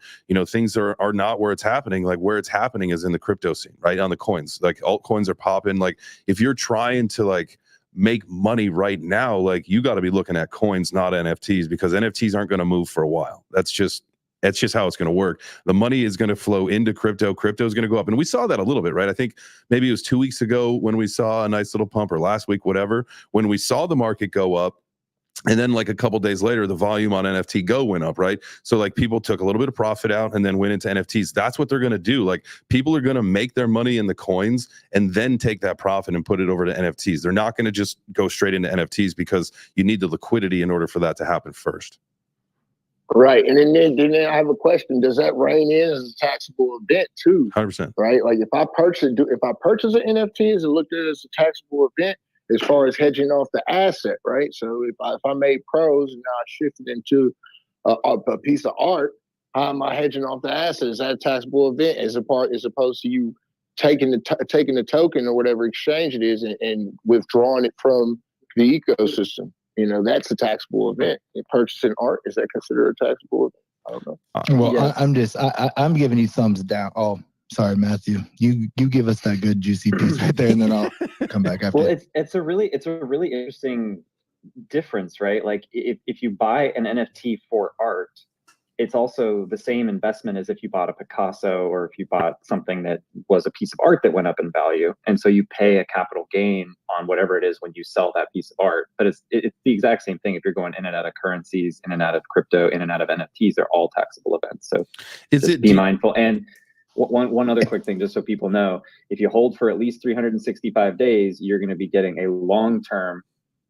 Speaker 2: things are not where it's happening. Like, where it's happening is in the crypto scene, right? On the coins, like altcoins are popping. Like, if you're trying to like make money right now, like, you got to be looking at coins, not NFTs, because NFTs aren't going to move for a while. That's just how it's going to work. The money is going to flow into crypto. Crypto is going to go up. And we saw that a little bit, right? I think maybe it was 2 weeks ago when we saw a nice little pump, or last week, whatever, when we saw the market go up. And then like a couple days later, the volume on NFT Go went up, right? So like people took a little bit of profit out and then went into NFTs. That's what they're going to do. Like, people are going to make their money in the coins and then take that profit and put it over to NFTs. They're not going to just go straight into NFTs because you need the liquidity in order for that to happen first.
Speaker 4: Right. And then I have a question. Does that rein in as a taxable event too?
Speaker 2: 100%.
Speaker 4: Right. Like, if I purchase an NFTs and looked at it as a taxable event, as far as hedging off the asset, right? So if I made pros and now I shifted into a piece of art, how am I hedging off the asset? Is that a taxable event as opposed to you taking the token or whatever exchange it is and withdrawing it from the ecosystem? That's a taxable event. And purchasing art, is that considered a taxable event? I don't know.
Speaker 3: Well, yeah. I'm giving you thumbs down. Oh, sorry, Matthew. You give us that good juicy piece right there, and then I'll come back after.
Speaker 7: Well, it's a really interesting difference, right? Like, if you buy an NFT for art, it's also the same investment as if you bought a Picasso or if you bought something that was a piece of art that went up in value. And so you pay a capital gain on whatever it is when you sell that piece of art. But it's the exact same thing if you're going in and out of currencies, in and out of crypto, in and out of NFTs. They're all taxable events. So be mindful. And one other quick thing, just so people know, if you hold for at least 365 days, you're going to be getting a long-term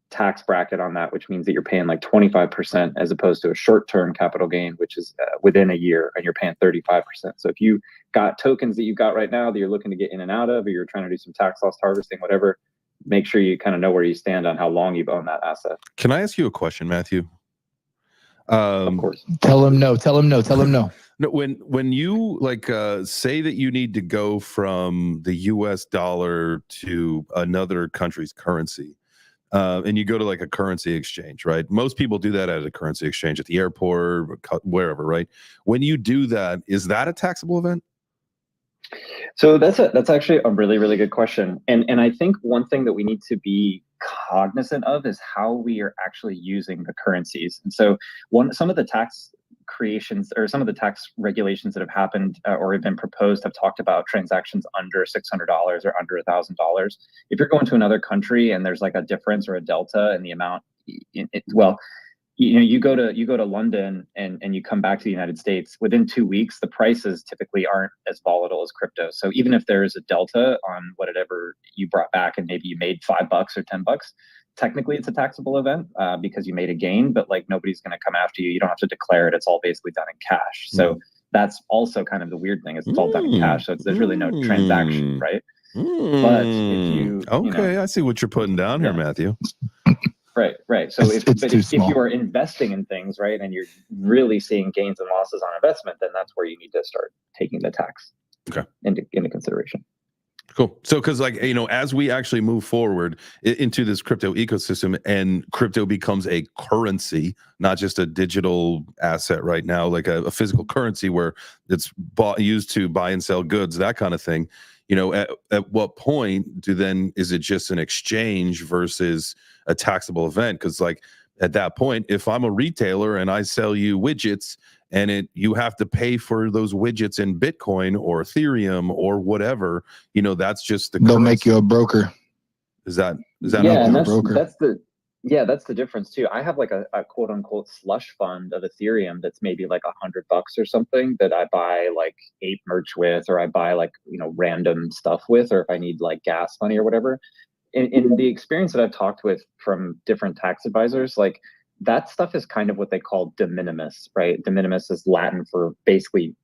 Speaker 7: tax bracket on that, which means that you're paying like 25% as opposed to a short-term capital gain, which is within a year, and you're paying 35%. So if you got tokens that you've got right now that you're looking to get in and out of, or you're trying to do some tax loss harvesting, whatever, make sure you kind of know where you stand on how long you've owned that asset.
Speaker 2: Can I ask you a question, Matthew?
Speaker 7: Of course.
Speaker 3: Tell him no.
Speaker 2: No, when you like say that you need to go from the US dollar to another country's currency, and you go to like a currency exchange, right? Most people do that at a currency exchange at the airport, wherever, right? When you do that, is that a taxable event?
Speaker 7: So that's actually a really, really good question. And I think one thing that we need to be cognizant of is how we are actually using the currencies. And so some of the tax creations or some of the tax regulations that have happened or have been proposed have talked about transactions under $600 or under $1,000. If you're going to another country and there's like a difference or a delta in the amount, you go to London and you come back to the United States, within 2 weeks, the prices typically aren't as volatile as crypto. So even if there is a delta on whatever you brought back and maybe you made $5 or $10, technically it's a taxable event because you made a gain, but like nobody's going to come after you. You don't have to declare it. It's all basically done in cash. So that's also kind of the weird thing is it's all done in cash. So there's really no transaction, right? But if you
Speaker 2: I see what you're putting down here, Matthew.
Speaker 7: Right. So if you are investing in things, right, and you're really seeing gains and losses on investment, then that's where you need to start taking the tax into consideration.
Speaker 2: Cool. So, because as we actually move forward into this crypto ecosystem and crypto becomes a currency, not just a digital asset right now, like a physical currency where it's used to buy and sell goods, that kind of thing. At what point is it just an exchange versus a taxable event? Because at that point, if I'm a retailer and I sell you widgets and you have to pay for those widgets in Bitcoin or Ethereum or whatever, that's just
Speaker 3: they'll make you a broker.
Speaker 2: Is that
Speaker 7: that's the difference too. I have like a quote unquote slush fund of Ethereum that's maybe like $100 or something that I buy like ape merch with, or I buy like random stuff with, or if I need like gas money or whatever. In the experience that I've talked with from different tax advisors, like that stuff is kind of what they call de minimis, right? De minimis is Latin for basically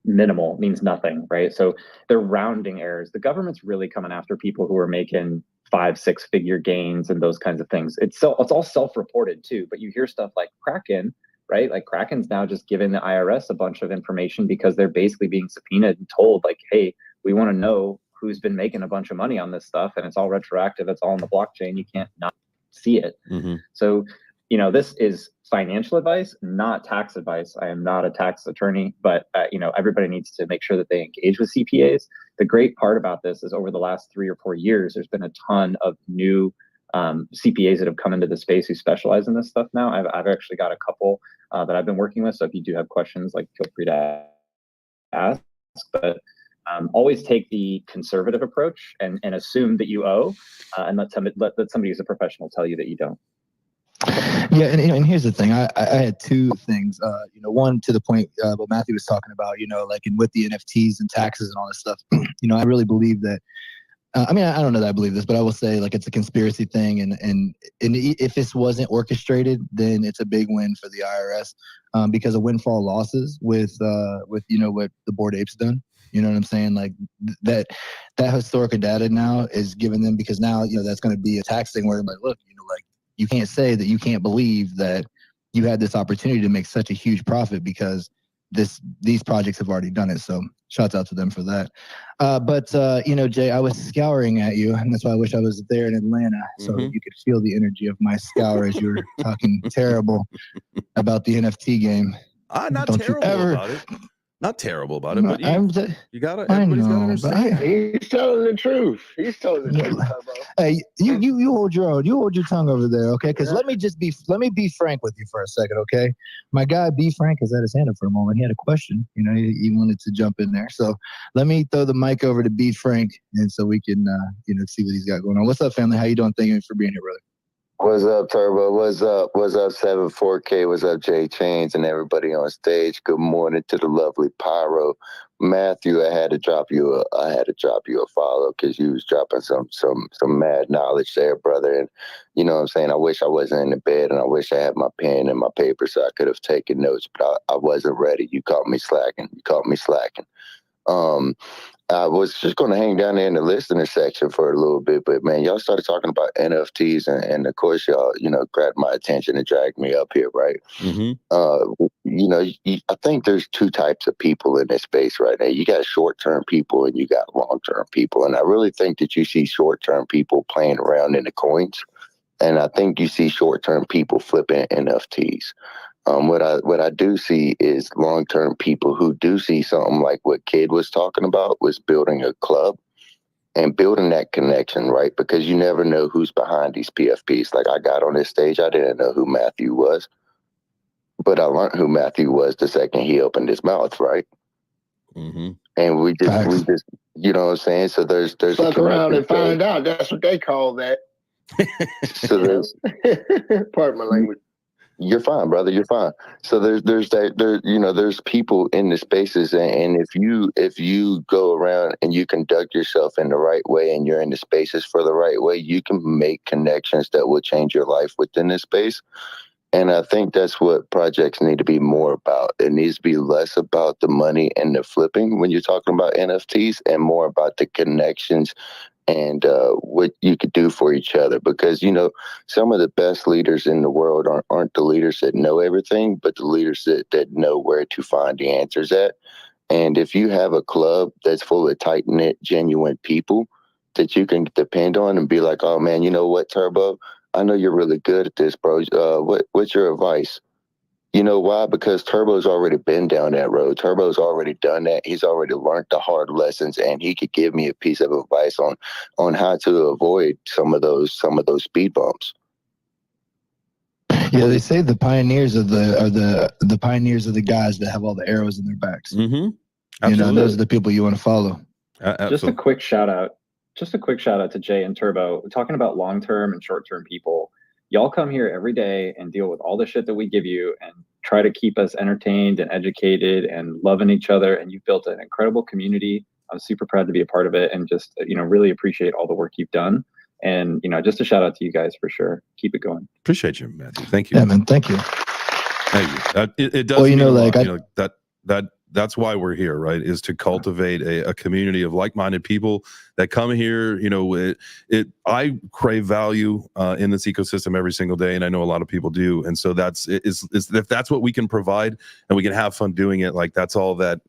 Speaker 7: minimal, means nothing, right? So they're rounding errors. The government's really coming after people who are making 5-6 figure gains and those kinds of things. It's all self-reported too, but you hear stuff like Kraken, right? Like Kraken's now just giving the IRS a bunch of information because they're basically being subpoenaed and told like, hey, we want to know who's been making a bunch of money on this stuff, and it's all retroactive, it's all on the blockchain, you can't not see it. So this is financial advice, not tax advice. I am not a tax attorney, but everybody needs to make sure that they engage with CPAs. The great part about this is over the last 3 or 4 years, there's been a ton of new CPAs that have come into the space who specialize in this stuff now. I've actually got a couple that I've been working with. So if you do have questions, like feel free to ask. But always take the conservative approach and assume that you owe, and let somebody who's a professional tell you that you don't.
Speaker 3: Yeah, and here's the thing. I had 2 things. One to the point what Matthew was talking about. With the NFTs and taxes and all this stuff. I really believe that. I don't know that I believe this, but I will say like it's a conspiracy thing, and if this wasn't orchestrated, then it's a big win for the IRS because of windfall losses with what the Bored Apes done. You know what I'm saying? Like that historical data now is given them, because now that's going to be a tax thing where like, look, you can't say that you can't believe that you had this opportunity to make such a huge profit because these projects have already done it. So shouts out to them for that. But Jay, I was scouring at you, and that's why I wish I was there in Atlanta so that you could feel the energy of my scour as you were talking terrible about the NFT game.
Speaker 2: Not terrible about it, but you got to. Everybody's got to understand.
Speaker 4: He's telling the truth. He's telling the truth.
Speaker 3: Hey, you hold your own. You hold your tongue over there, okay? Because let me be frank with you for a second, okay? My guy B Frank has had his hand up for a moment. He had a question. He wanted to jump in there. So let me throw the mic over to B Frank, and so we can see what he's got going on. What's up, family? How you doing? Thank you for being here, brother.
Speaker 10: What's up, Turbo? What's up? What's up, 74K? What's up, Jay Chains and everybody on stage? Good morning to the lovely Pyro. Matthew, I had to drop you a follow because you was dropping some mad knowledge there, brother. And you know what I'm saying? I wish I wasn't in the bed, and I wish I had my pen and my paper so I could have taken notes, but I wasn't ready. You caught me slacking. I was just going to hang down there in the listener section for a little bit, but man, y'all started talking about NFTs, and of course y'all, grabbed my attention and dragged me up here, right? I think there's 2 types of people in this space right now. You got short-term people and you got long-term people, and I really think that you see short-term people playing around in the coins, and I think you see short-term people flipping NFTs. What I do see is long-term people who do see something like what Kid was talking about, was building a club and building that connection, right? Because you never know who's behind these PFPs. Like I got on this stage, I didn't know who Matthew was, but I learned who Matthew was the second he opened his mouth, right? And we just, you know what I'm saying? So there's
Speaker 4: fuck around and find out. That's what they call that.
Speaker 10: So there's
Speaker 4: pardon my language.
Speaker 10: You're fine, brother. You're fine. So there's people in the spaces, and if you go around and you conduct yourself in the right way, and you're in the spaces for the right way, you can make connections that will change your life within this space. And I think that's what projects need to be more about. It needs to be less about the money and the flipping when you're talking about NFTs, and more about the connections and what you could do for each other. Because, some of the best leaders in the world aren't the leaders that know everything, but the leaders that know where to find the answers at. And if you have a club that's full of tight-knit, genuine people that you can depend on and be like, oh, man, you know what, Turbo? I know you're really good at this, bro. What's your advice? You know why? Because Turbo's already been down that road. Turbo's already done that. He's already learned the hard lessons, and he could give me a piece of advice on how to avoid some of those speed bumps.
Speaker 3: Yeah, they say the pioneers are the pioneers of the guys that have all the arrows in their backs.
Speaker 2: Mm-hmm.
Speaker 3: Those are the people you want to follow.
Speaker 7: Just a quick shout out to Jay and Turbo. We're talking about long-term and short-term people. Y'all come here every day and deal with all the shit that we give you and try to keep us entertained and educated and loving each other. And you've built an incredible community. I'm super proud to be a part of it, and just, really appreciate all the work you've done. And, just a shout out to you guys for sure. Keep it going.
Speaker 2: Appreciate you, Matthew. Thank you.
Speaker 3: Yeah, man. Thank you.
Speaker 2: Thank you. It does. Well, that's why we're here, right? Is to cultivate a community of like-minded people that come here. I crave value in this ecosystem every single day, and I know a lot of people do. And so if that's what we can provide, and we can have fun doing it, that's all that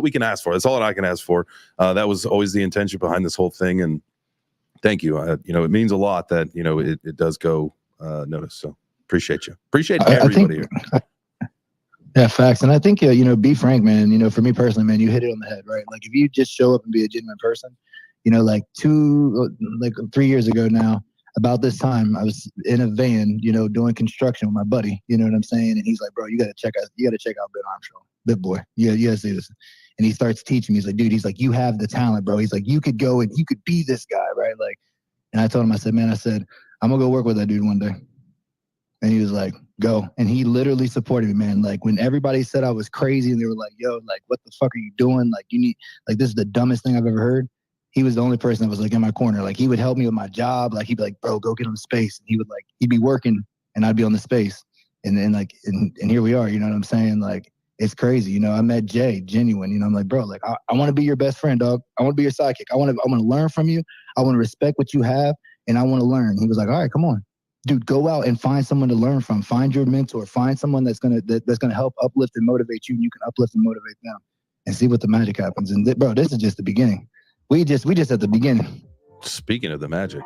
Speaker 2: we can ask for. That's all that I can ask for. That was always the intention behind this whole thing. And thank you. It means a lot that it does go noticed. So appreciate you. Appreciate everybody here.
Speaker 3: Yeah, facts. And I think, be frank, man. For me personally, man, you hit it on the head, right? Like, if you just show up and be a genuine person, 3 years ago now, about this time, I was in a van, doing construction with my buddy. You know what I'm saying? And he's like, bro, you got to check out Ben Armstrong, big boy. Yeah, you got to see this. And he starts teaching me. He's like, dude, you have the talent, bro. He's like, you could go and you could be this guy, right? And I told him, I said, I'm going to go work with that dude one day. And he was like, go. And he literally supported me, man. When everybody said I was crazy and they were like, yo, what the fuck are you doing? This is the dumbest thing I've ever heard. He was the only person that was in my corner. He would help me with my job. He'd be like, bro, go get on the space. And he'd be working and I'd be on the space. And then and here we are, you know what I'm saying? It's crazy. I met Jay, genuine, I'm like, bro, I want to be your best friend, dog. I want to be your sidekick. I want to learn from you. I want to respect what you have. And I want to learn. He was like, all right, come on. Dude, go out and find someone to learn from. Find your mentor. Find someone that's gonna help uplift and motivate you, and you can uplift and motivate them, and see what the magic happens. And bro, this is just the beginning. We just at the beginning.
Speaker 2: Speaking of the magic,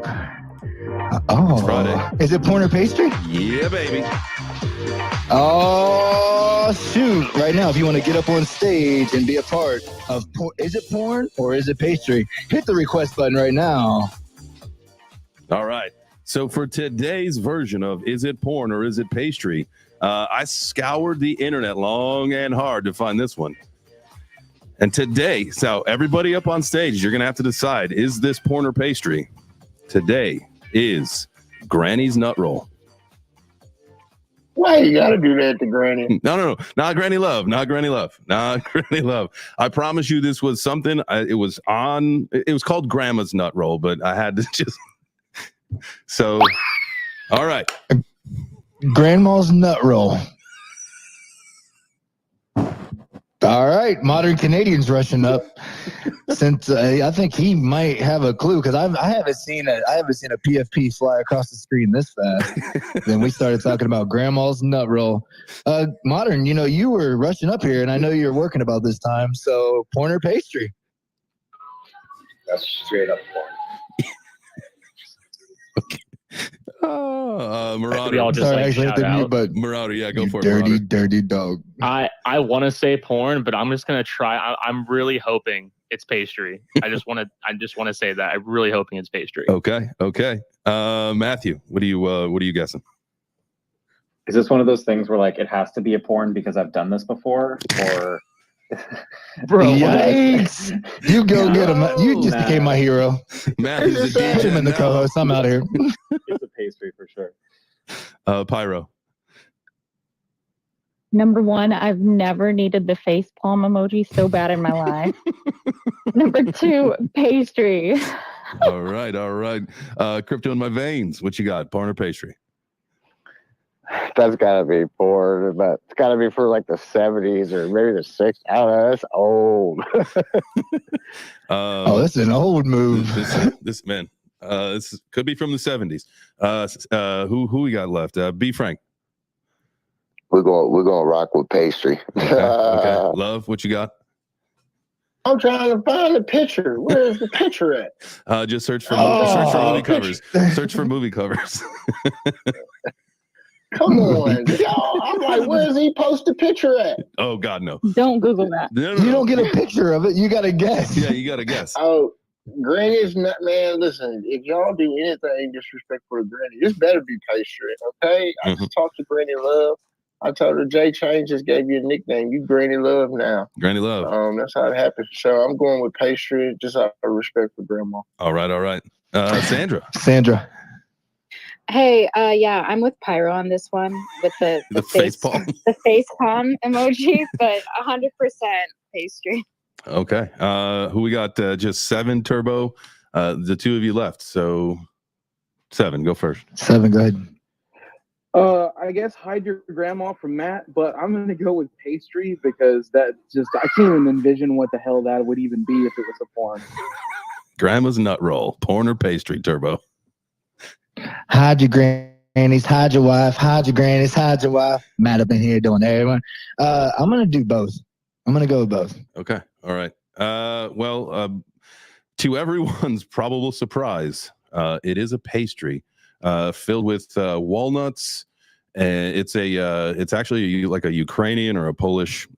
Speaker 3: it's Friday. Is it porn or pastry?
Speaker 2: Yeah, baby.
Speaker 3: Oh shoot! Right now, if you want to get up on stage and be a part of, is it porn or is it pastry? Hit the request button right now.
Speaker 2: All right. So for today's version of Is It Porn or Is It Pastry, I scoured the internet long and hard to find this one. And today, so everybody up on stage, you're going to have to decide, is this porn or pastry? Today is Granny's Nut Roll.
Speaker 4: Why you got to do that to Granny?
Speaker 2: No. Not Granny Love. Not Granny Love. Not Granny Love. I promise you this was something. It was called Grandma's Nut Roll, but I had to just... So, all right.
Speaker 3: Grandma's Nut Roll. All right, modern Canadians rushing up. Since I think he might have a clue, because I haven't seen a PFP fly across the screen this fast. Then we started talking about Grandma's Nut Roll. Modern, you were rushing up here, and I know you're working about this time. So, porn or pastry?
Speaker 4: That's straight up porn.
Speaker 2: Marauder.
Speaker 6: We all just shout out.
Speaker 3: But
Speaker 2: Marauder, yeah, go for
Speaker 3: it. Dirty dog.
Speaker 6: I want to say porn, but I'm just gonna try. I'm really hoping it's pastry. I just want to say that I'm really hoping it's pastry.
Speaker 2: Okay. Matthew, what are you guessing?
Speaker 7: Is this one of those things where it has to be a porn because I've done this before, or?
Speaker 3: Bro, yikes! You go get him. You just became my hero.
Speaker 2: Matthew's a
Speaker 3: DJ. Him in the co-host. I'm out here.
Speaker 7: It's a pastry for sure.
Speaker 2: Pyro.
Speaker 8: Number one, I've never needed the face palm emoji so bad in my life. Number two, pastry.
Speaker 2: All right. Crypto in my veins. What you got? Porn or pastry?
Speaker 11: That's got to be porn, but it's got to be for like the 70s or maybe the 60s. I don't know. That's old.
Speaker 3: That's an old move.
Speaker 2: This man. This could be from the 70s. Who we got left? B Frank.
Speaker 10: We're gonna rock with pastry.
Speaker 2: Okay. Love, what you got?
Speaker 4: I'm trying to find the picture. Where's the picture at?
Speaker 2: Just search for movie covers. Search for movie covers.
Speaker 4: Come on, y'all. I'm like, where does he post the picture at?
Speaker 2: Oh God, no.
Speaker 8: Don't Google that.
Speaker 2: No.
Speaker 3: You don't get a picture of it. You got to guess.
Speaker 2: Yeah, you got to guess.
Speaker 4: Oh, Granny's not, man. Listen, if y'all do anything disrespectful to Granny, this better be pastry, okay? I just talked to Granny Love. I told her Jay Chain just gave you a nickname. You Granny Love now.
Speaker 2: Granny Love.
Speaker 4: That's how it happened. So I'm going with pastry, just out of respect for Grandma.
Speaker 2: All right.
Speaker 3: Sandra.
Speaker 12: Hey, yeah, I'm with Pyro on this one with the
Speaker 2: face palm.
Speaker 12: The face palm emoji, but 100% pastry.
Speaker 2: Okay. Who we got? Just 7 Turbo. The two of you left. So 7, go first.
Speaker 3: 7, go ahead.
Speaker 1: I guess hide your grandma from Matt, but I'm going to go with pastry because that just, I can't even envision what the hell that would even be if it was a porn.
Speaker 2: Grandma's nut roll, porn or pastry, Turbo?
Speaker 3: Hide your grannies, hide your wife, hide your grannies, hide your wife. Matt up in here doing everyone. I'm going to do both. I'm going to go with both.
Speaker 2: Okay. All right. To everyone's probable surprise, it is a pastry filled with walnuts. It's actually like a Ukrainian or a Polish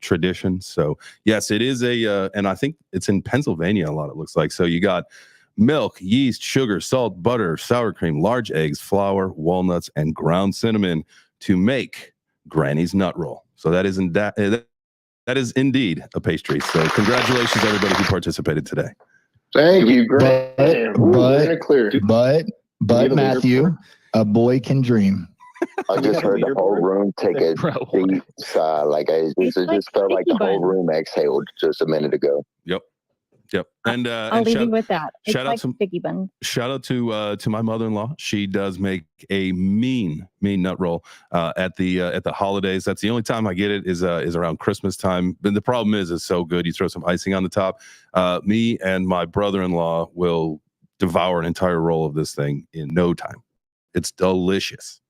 Speaker 2: tradition. So yes, it is and I think it's in Pennsylvania a lot, it looks like. So you got milk, yeast, sugar, salt, butter, sour cream, large eggs, flour, walnuts, and ground cinnamon to make Granny's nut roll. So that is indeed a pastry. So congratulations everybody who participated today.
Speaker 4: Thank you, Granny.
Speaker 3: But Matthew, a boy can dream.
Speaker 10: I just heard the whole room take a deep sigh. Like it just felt like the whole room exhaled just a minute ago.
Speaker 2: Yep. And
Speaker 8: I'll leave you with that. It's
Speaker 2: shout
Speaker 8: like
Speaker 2: out to
Speaker 8: sticky bun.
Speaker 2: Shout out to my mother-in-law. She does make a mean nut roll at the holidays. That's the only time I get it is around Christmas time. But the problem is it's so good. You throw some icing on the top. Me and my brother-in-law will devour an entire roll of this thing in no time. It's delicious.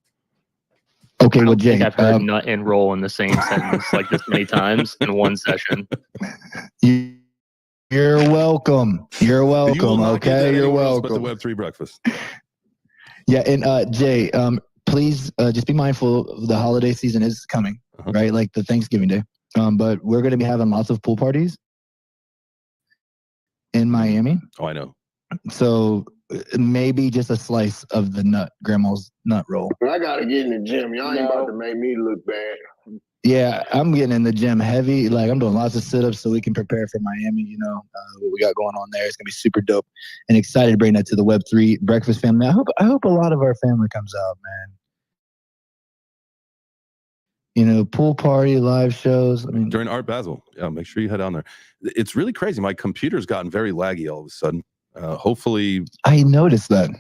Speaker 3: Okay, well, Jay,
Speaker 6: I've heard nut and roll in the same sentence like this many times in one session.
Speaker 3: You're welcome. You're welcome. Okay, you're welcome.
Speaker 2: But the Web3 breakfast.
Speaker 3: Yeah, and Jay, please just be mindful. The holiday season is coming, right? Like the Thanksgiving Day. But we're going to be having lots of pool parties in Miami.
Speaker 2: Oh, I know.
Speaker 3: So maybe just a slice of the grandma's nut roll.
Speaker 4: But I gotta get in the gym. Y'all ain't about to make me look bad.
Speaker 3: Yeah, I'm getting in the gym heavy. Like I'm doing lots of sit-ups so we can prepare for Miami. You know what we got going on there. It's gonna be super dope, and excited to bring that to the Web3 breakfast family. I hope a lot of our family comes out, man. You know, pool party, live shows. I mean,
Speaker 2: during Art Basel, yeah, make sure you head on there. It's really crazy. My computer's gotten very laggy all of a sudden. Hopefully,
Speaker 3: I noticed that.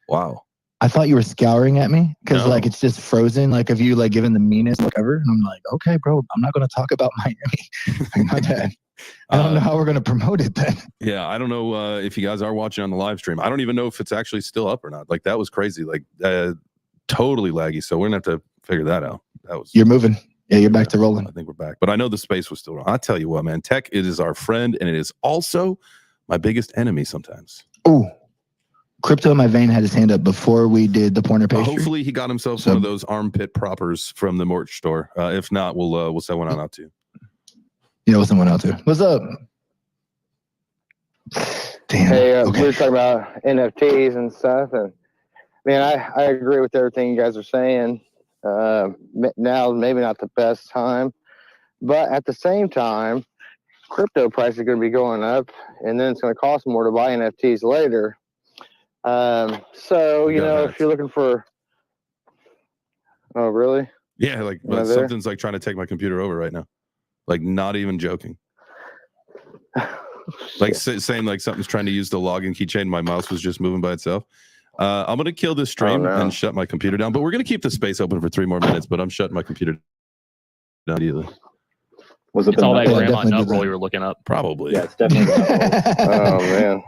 Speaker 2: Wow.
Speaker 3: I thought you were scouring at me because like it's just frozen. Like if you like given the meanest look ever, and I'm like, okay, bro, I'm not going to talk about Miami. My bad. I don't know how we're going to promote it then.
Speaker 2: Yeah, I don't know if you guys are watching on the live stream. I don't even know if it's actually still up or not. Like that was crazy. Like totally laggy. So we're gonna have to figure that out.
Speaker 3: You're moving. Yeah, you're back to rolling.
Speaker 2: I think we're back. But I know the space was still wrong. I tell you what, man, tech, it is our friend and it is also my biggest enemy sometimes.
Speaker 3: Ooh. Crypto in my vein had his hand up before we did the porn or pastry.
Speaker 2: Hopefully he got himself one of those armpit proppers from the merch store. If not, we'll send one out too.
Speaker 3: Yeah, we'll send one out too. What's up? Damn.
Speaker 11: Hey, we were talking about NFTs and stuff, and man, I agree with everything you guys are saying. Now maybe not the best time, but at the same time, crypto price is going to be going up, and then it's going to cost more to buy NFTs later. So you know, if you're looking for Oh, really?
Speaker 2: Yeah, like but something's like trying to take my computer over right now. Like, not even joking. Like saying like something's trying to use the login keychain. My mouse was just moving by itself. I'm gonna kill this stream and shut my computer down. But we're gonna keep the space open for 3 more minutes. But I'm shutting my computer down immediately.
Speaker 7: Was it
Speaker 6: it's all that grandma nut roll you were looking up?
Speaker 2: Probably.
Speaker 7: Yeah, it's definitely.
Speaker 11: Oh man.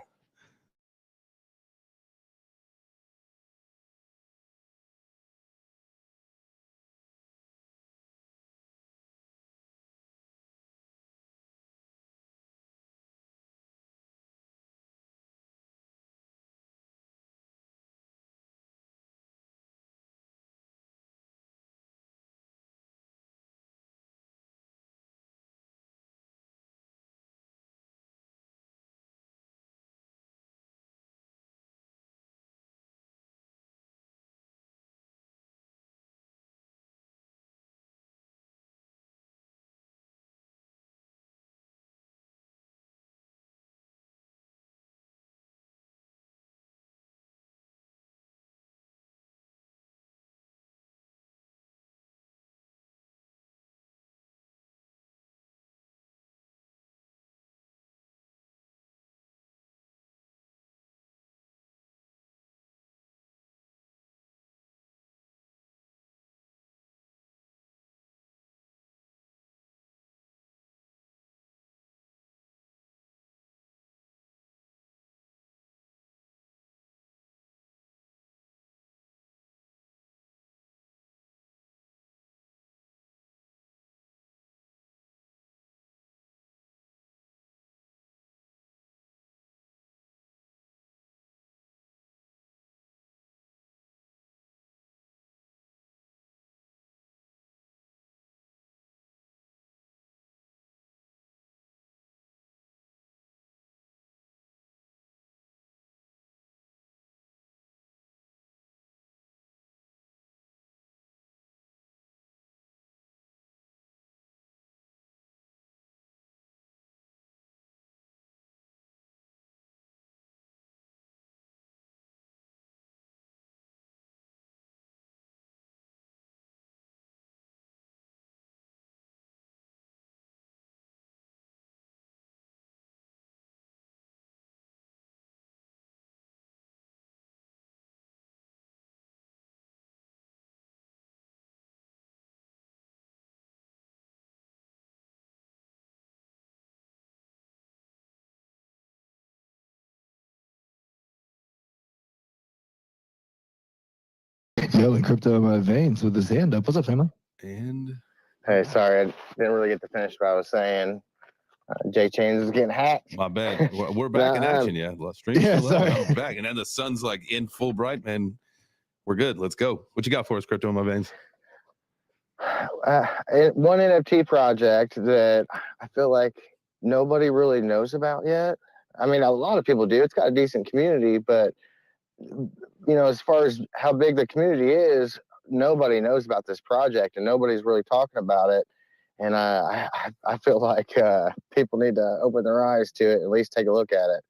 Speaker 3: Yelling crypto in my veins with his hand up. What's up, family?
Speaker 2: And
Speaker 11: Hey, sorry, I didn't really get to finish what I was saying. J Chains is getting hacked.
Speaker 2: My bad. We're back in action. Yeah,
Speaker 3: sorry.
Speaker 2: I'm back, and then the sun's like in full bright, man. We're good. Let's go. What you got for us, crypto in my veins?
Speaker 11: One NFT project that I feel like nobody really knows about yet. I mean, a lot of people do. It's got a decent community, but as far as how big the community is, nobody knows about this project, and nobody's really talking about it. And I feel like people need to open their eyes to it, at least take a look at it.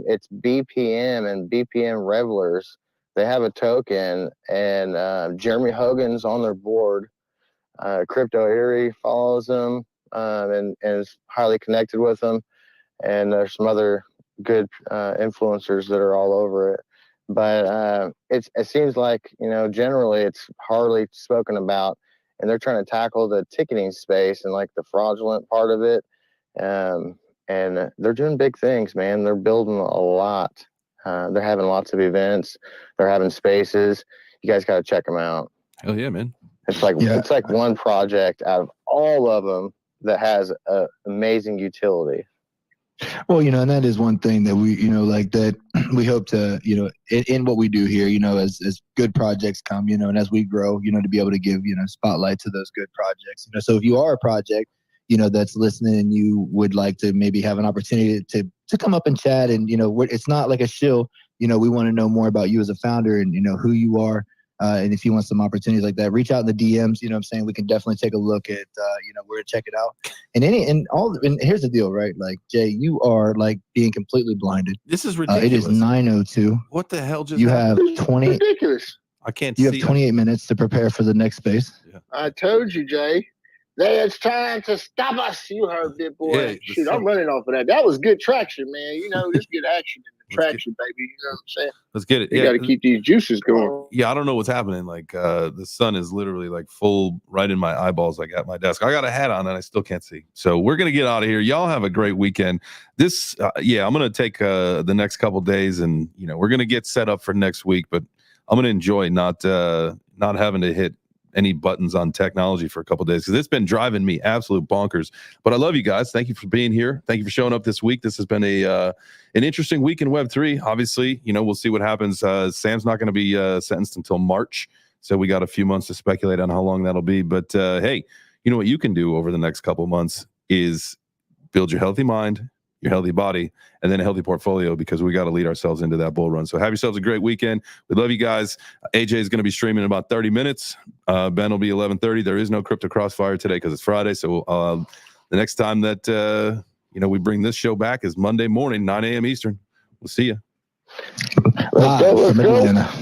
Speaker 11: It's BPM and BPM Revelers. They have a token, and Jeremy Hogan's on their board. Crypto Erie follows them and is highly connected with them. And there's some other good influencers that are all over it. But it seems like, generally it's hardly spoken about. And they're trying to tackle the ticketing space and like the fraudulent part of it. And they're doing big things, man. They're building a lot. They're having lots of events. They're having spaces. You guys got to check them out.
Speaker 2: Hell yeah, man.
Speaker 11: It's like one project out of all of them that has an amazing utility.
Speaker 3: Well, and that is one thing that we, like that we hope to, in what we do here, as good projects come, and as we grow, to be able to give, spotlight to those good projects. So if you are a project, that's listening and you would like to maybe have an opportunity to come up and chat and, it's not like a shill, we want to know more about you as a founder and, who you are. And if you want some opportunities like that, reach out in the DMs. You know what I'm saying? We can definitely take a look at, where to check it out. And here's the deal, right? Like, Jay, you are like being completely blinded.
Speaker 2: This is ridiculous.
Speaker 3: It is 9:02.
Speaker 2: What the hell just
Speaker 3: you
Speaker 2: happened?
Speaker 3: have 20.
Speaker 11: Ridiculous.
Speaker 2: I can't
Speaker 3: You
Speaker 2: see.
Speaker 3: have 28 minutes to prepare for the next space.
Speaker 2: Yeah.
Speaker 4: I told you, Jay. It's trying to stop us. You heard it, boy.
Speaker 2: Yeah,
Speaker 4: Shoot, I'm running off of that. That was good traction, man. You know, just get action in the traction, baby. You know what I'm saying?
Speaker 2: Let's get it.
Speaker 4: You got to keep these juices going.
Speaker 2: Yeah, I don't know what's happening. Like the sun is literally like full right in my eyeballs, like at my desk. I got a hat on and I still can't see. So we're gonna get out of here. Y'all have a great weekend. This, I'm gonna take the next couple days, and we're gonna get set up for next week. But I'm gonna enjoy not having to hit any buttons on technology for a couple days, because it's been driving me absolute bonkers. But I love you guys. Thank you for being here. Thank you for showing up this week. This has been an interesting week in Web3. Obviously, we'll see what happens. Sam's not going to be sentenced until March, so we got a few months to speculate on how long that'll be. But hey, you know what you can do over the next couple months is build your healthy mind, your healthy body, and then a healthy portfolio, because we got to lead ourselves into that bull run. So have yourselves a great weekend. We love you guys. AJ is going to be streaming in about 30 minutes. Ben will be 11:30. There is no Crypto Crossfire today because it's Friday. So the next time that we bring this show back is Monday morning, 9 a.m. Eastern. We'll see you.
Speaker 4: Let's go.